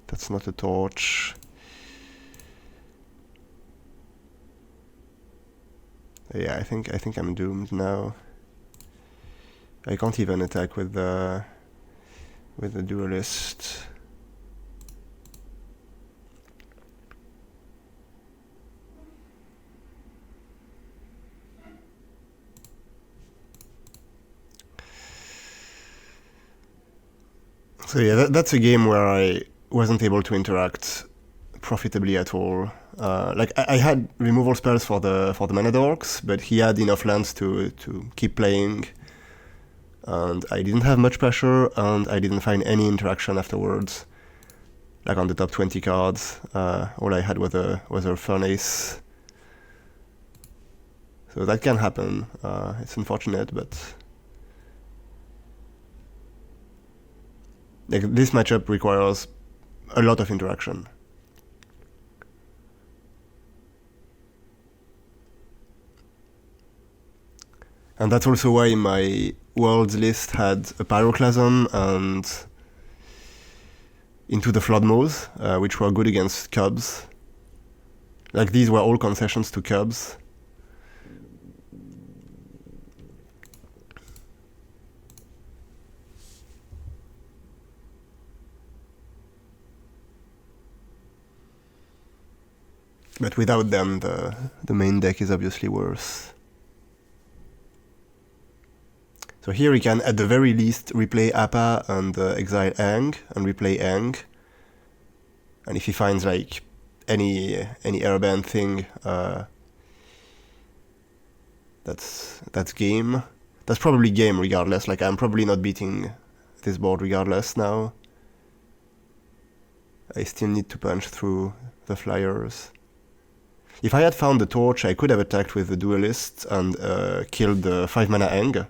That's not a Torch. Yeah, I think I'm doomed now. I can't even attack with the Duelist. So yeah, that's a game where I wasn't able to interact profitably at all. Like, I had removal spells for the mana dorks, but he had enough lands to keep playing. And I didn't have much pressure, and I didn't find any interaction afterwards. Like on the top 20 cards, all I had was a Furnace. So that can happen. It's unfortunate, but like, this matchup requires a lot of interaction. And that's also why my Worlds list had a Pyroclasm and Into the Floodmaws, which were good against Cubs. Like, these were all concessions to Cubs. But without them, the main deck is obviously worse. So here we can, at the very least, replay Appa and exile Aang, and replay Aang. And if he finds, like, any airband thing, that's game. That's probably game regardless. Like, I'm probably not beating this board regardless now. I still need to punch through the flyers. If I had found the Torch, I could have attacked with the Duelist and killed the 5 mana Aang.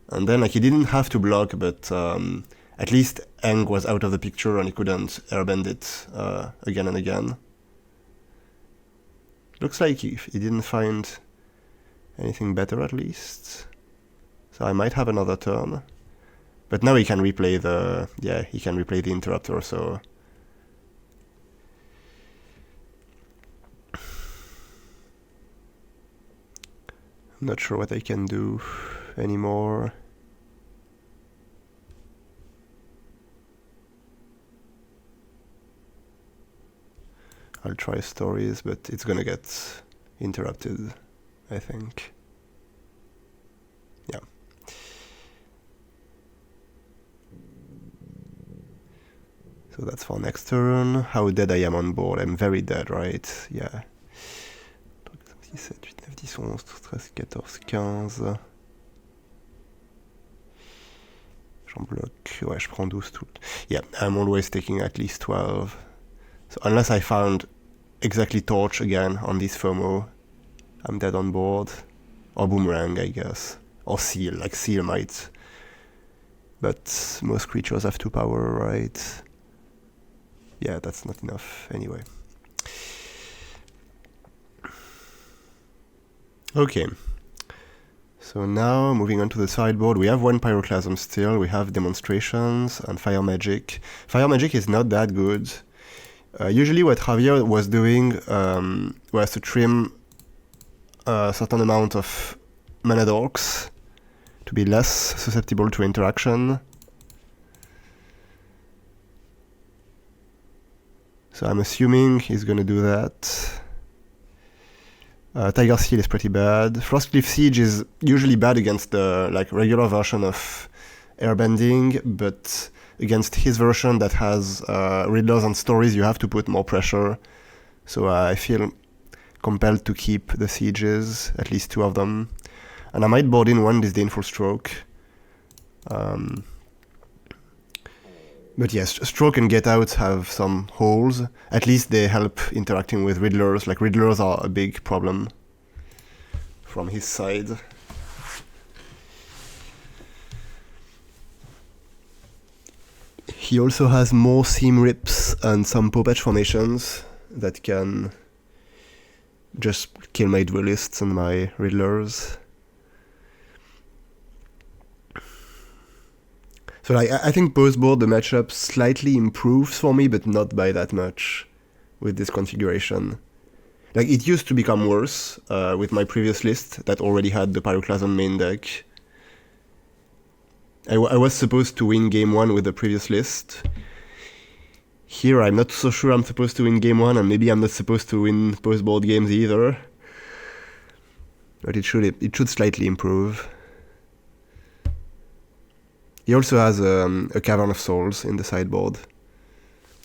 And then, like, he didn't have to block, but at least Aang was out of the picture and he couldn't airbend it again and again. Looks like he didn't find anything better, at least. So I might have another turn. But now he can replay the Interrupter, so I'm not sure what I can do anymore. I'll try stories, but it's gonna get interrupted, I think. Yeah. So that's for next turn. How dead I am on board. I'm very dead, right? Yeah. 6, 7, 8, 9, 10, 11, 13, 14, 15. J'en bloque. Ouais, je prends 12 tout. Yeah, I'm always taking at least 12. So unless I found exactly Torch again on this FOMO, I'm dead on board. Or Boomerang, I guess. Or Seal, like Seal might. But most creatures have 2 power, right? Yeah, that's not enough anyway. Okay. So now, moving on to the sideboard, we have 1 Pyroclasm still, we have Demonstrations and Fire Magic. Fire Magic is not that good. Usually what Javier was doing was to trim a certain amount of mana dorks to be less susceptible to interaction. So I'm assuming he's gonna do that. Tiger Seal is pretty bad. Frostcliff Siege is usually bad against the regular version of airbending, but against his version that has Riddlers and Stories, you have to put more pressure. So I feel compelled to keep the sieges, at least 2 of them. And I might board in 1 Disdainful Stroke. But yes, Stroke and Get Out have some holes. At least they help interacting with Riddlers. Like, Riddlers are a big problem from his side. He also has more Seam Rips and some Popatch formations that can just kill my Duelists and my Riddlers. So I think post-board the matchup slightly improves for me, but not by that much with this configuration. Like, it used to become worse with my previous list that already had the Pyroclasm main deck. I was supposed to win game 1 with the previous list. Here I'm not so sure I'm supposed to win game 1, and maybe I'm not supposed to win post-board games either. But it should slightly improve. He also has a Cavern of Souls in the sideboard.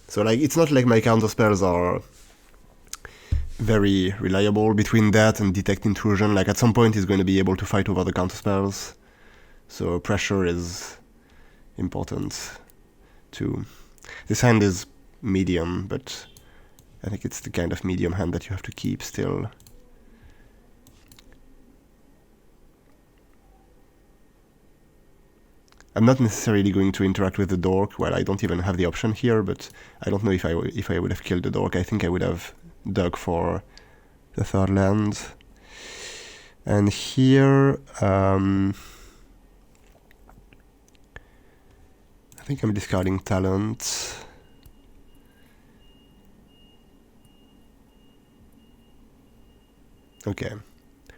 So like, it's not like my counterspells are very reliable. Between that and Detect Intrusion, like at some point he's going to be able to fight over the counterspells. So pressure is important too. This hand is medium, but I think it's the kind of medium hand that you have to keep still. I'm not necessarily going to interact with the Dork. Well, I don't even have the option here, but I don't know if I would have killed the Dork. I think I would have dug for the 3rd land. And here, I think I'm discarding Talent. Okay,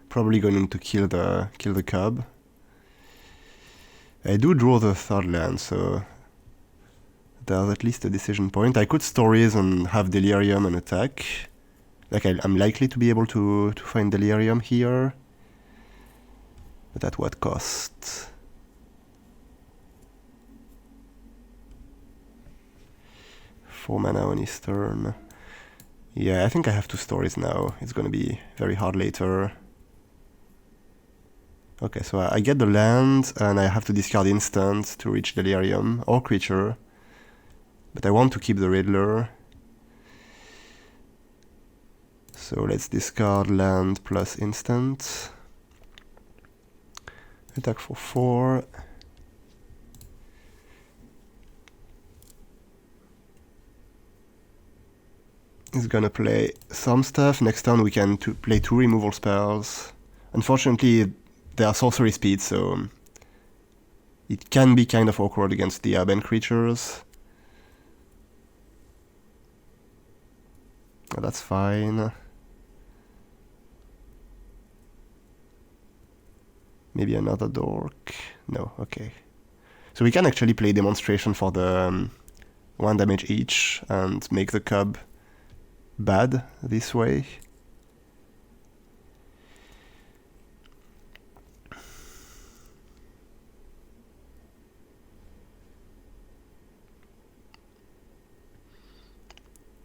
probably going to kill the Cub. I do draw the 3rd land, so there's at least a decision point. I could Stories and have Delirium and attack. Like, I'm likely to be able to find Delirium here. But at what cost? Four mana on his turn. Yeah, I think I have 2 Stories now. It's gonna be very hard later. Okay, so I get the land, and I have to discard instant to reach Delirium, or creature. But I want to keep the Riddler. So let's discard land plus instant. Attack for 4. He's gonna play some stuff. Next turn we can play 2 removal spells. Unfortunately, they are sorcery speed, so it can be kind of awkward against the airbend creatures. Oh, that's fine. Maybe another Dork. No, okay. So we can actually play Demonstration for the 1 damage each and make the Cub bad this way.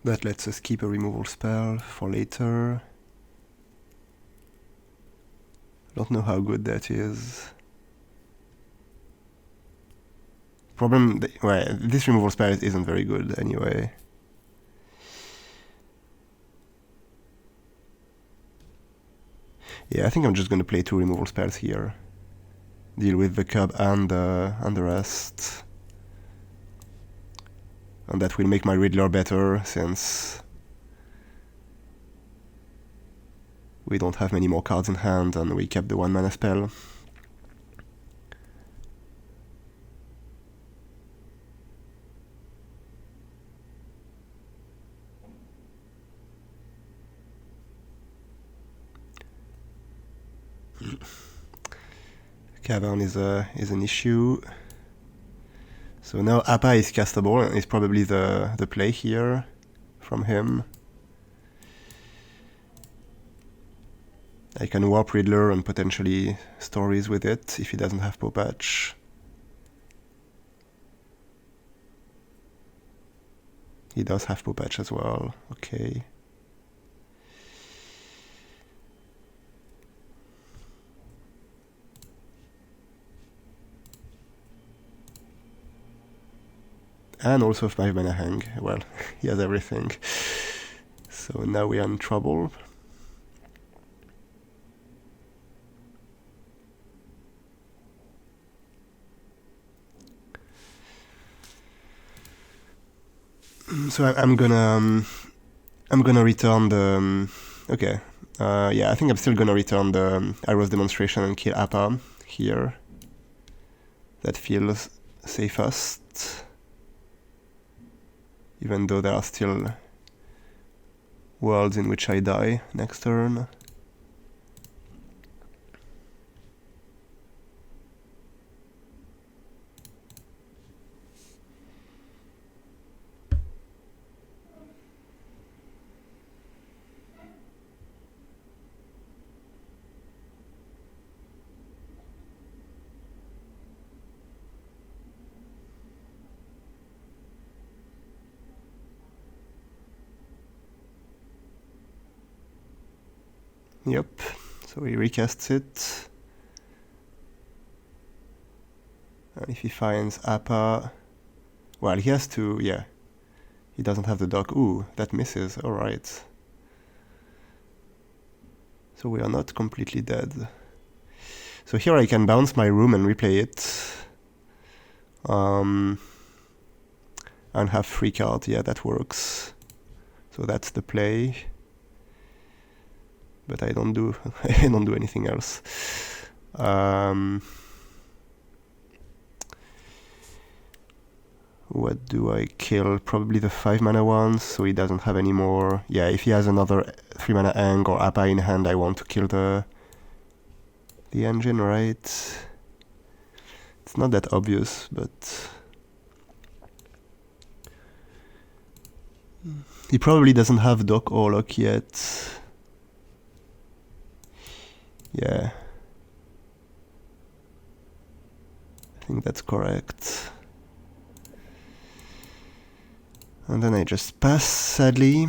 That lets us keep a removal spell for later. Don't know how good that is. Problem, well, this removal spell isn't very good anyway. Yeah, I think I'm just gonna play 2 removal spells here. Deal with the cub and the rest. And that will make my Riddler better, since we don't have many more cards in hand and we kept the 1 mana spell. Cavern is an issue. So now Appa is castable, and it's probably the play here from him. I can warp Riddler and potentially stories with it if he doesn't have Popatch. He does have Popatch as well, okay. And also 5 mana hang. Well, he has everything. So now we are in trouble. So I'm gonna return the okay. Yeah, I think I'm still gonna return the Arrow's Demonstration and kill Appa here. That feels safest. Even though there are still worlds in which I die next turn. Yep, so he recasts it. And if he finds Appa... Well, he has to... yeah. He doesn't have the dock. Ooh, that misses. Alright. So we are not completely dead. So here I can bounce my room and replay it. And have 3 cards. Yeah, that works. So that's the play. But I don't do I don't do anything else. What do I kill? Probably the 5 mana ones, so he doesn't have any more. Yeah, if he has another 3 mana Ang or Appa in hand, I want to kill the engine, right? It's not that obvious, but he probably doesn't have Dock or Lock yet. Yeah, I think that's correct. And then I just pass, sadly.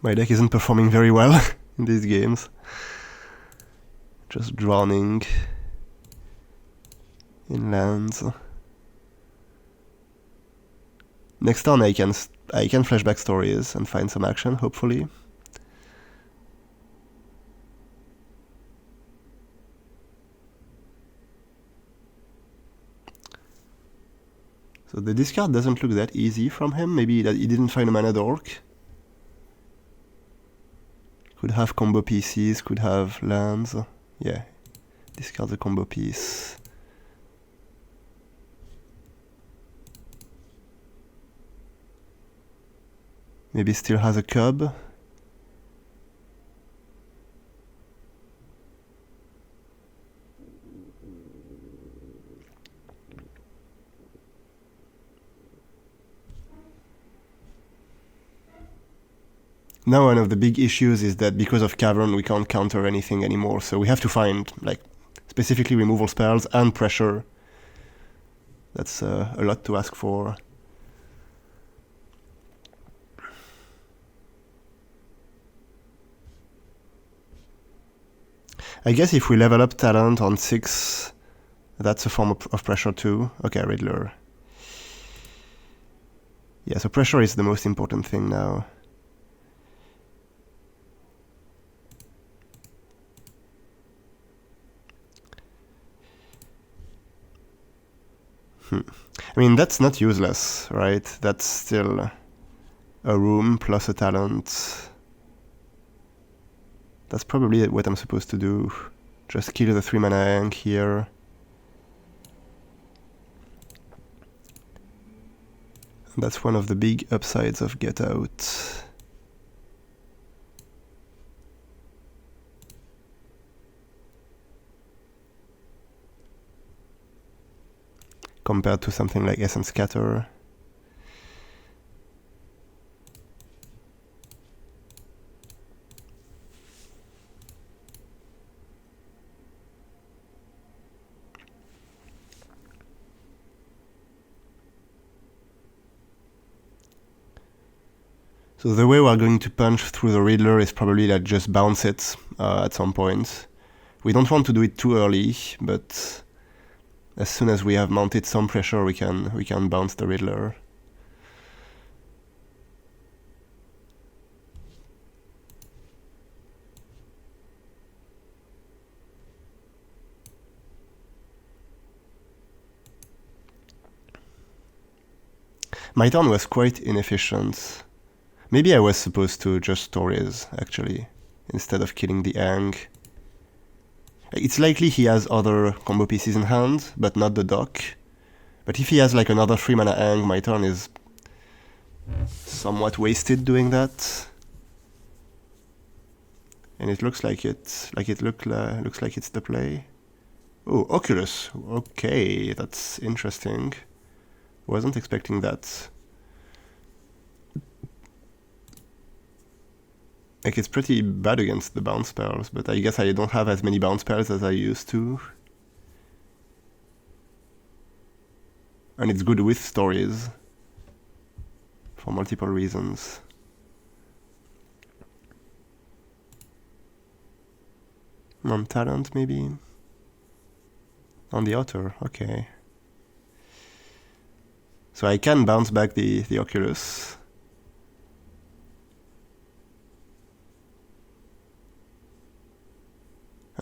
My deck isn't performing very well in these games. Just drowning in lands. Next turn I can flashback stories and find some action, hopefully. So the discard doesn't look that easy from him. Maybe that he didn't find a mana dork. Could have combo pieces, could have lands. Yeah, discard the combo piece. Maybe still has a cub. Now one of the big issues is that because of Cavern we can't counter anything anymore, so we have to find like specifically removal spells and pressure. That's a lot to ask for. I guess if we level up talent on 6, that's a form of pressure too. Okay, Riddler. Yeah, so pressure is the most important thing now. I mean, that's not useless, right? That's still a room plus a talent. That's probably what I'm supposed to do. Just kill the 3 mana Hank here. And that's one of the big upsides of Get Out. Compared to something like Essence Scatter. So the way we're going to punch through the Riddler is probably like just bounce it at some point. We don't want to do it too early, but as soon as we have mounted some pressure, we can bounce the Riddler. My turn was quite inefficient. Maybe I was supposed to just stories, actually, instead of killing the Ang. It's likely he has other combo pieces in hand, but not the dock. But if he has like another 3 mana Ang, my turn is somewhat wasted doing that. And it looks like looks like it's the play. Oh, Oculus. Okay, that's interesting. Wasn't expecting that. Like, it's pretty bad against the bounce spells, but I guess I don't have as many bounce spells as I used to. And it's good with stories. For multiple reasons. On talent, maybe? On the outer, okay. So I can bounce back the Oculus.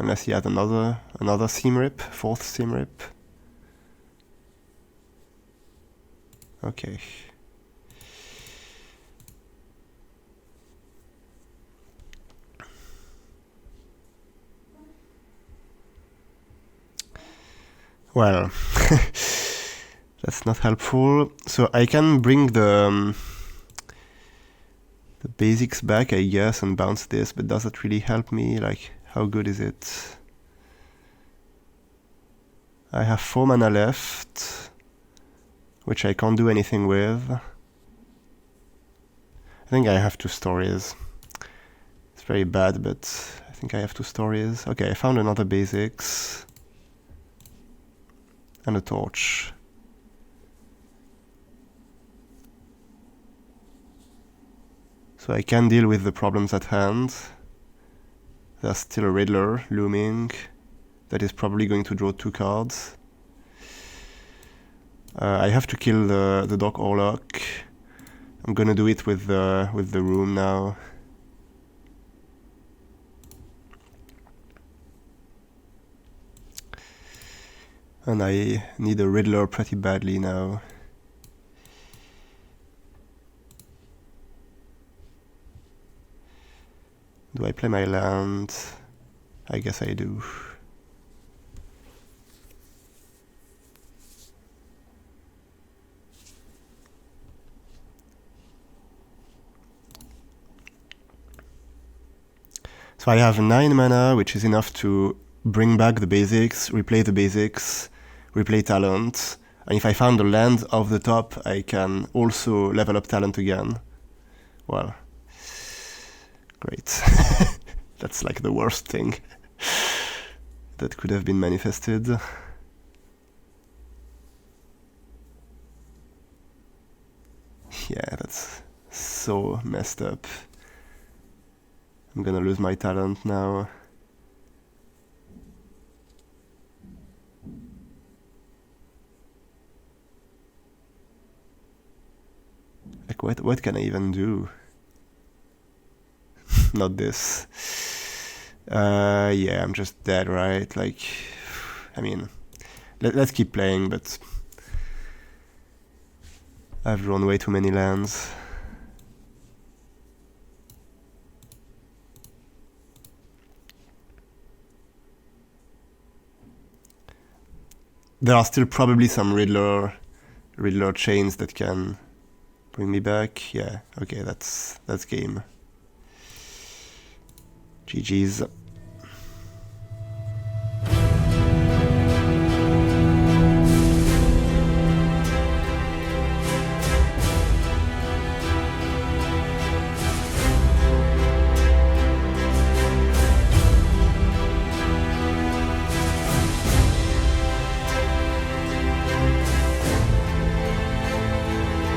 Unless he had another seam rip, 4th seam rip. Okay. Well, that's not helpful. So I can bring the basics back, I guess, and bounce this, but does it really help me? Like, how good is it? I have 4 mana left, which I can't do anything with. I think I have 2 stories. It's very bad, but I think I have 2 stories. Okay, I found another basics. And a torch. So I can deal with the problems at hand. There's still a Riddler looming that is probably going to draw 2 cards. I have to kill the Doc Orlock. I'm gonna do it with the room now. And I need a Riddler pretty badly now. Do I play my land? I guess I do. So I have 9 mana, which is enough to bring back the basics, replay the basics, replay talent, and if I found a land off the top, I can also level up talent again. Well, Great. That's like the worst thing that could have been manifested. Yeah, that's so messed up. I'm gonna lose my talent now. Like, what can I even do? Not this. Yeah, I'm just dead, right? Like, I mean, let's keep playing, but I've drawn way too many lands. There are still probably some Riddler chains that can bring me back. Yeah, okay, that's game. GG's.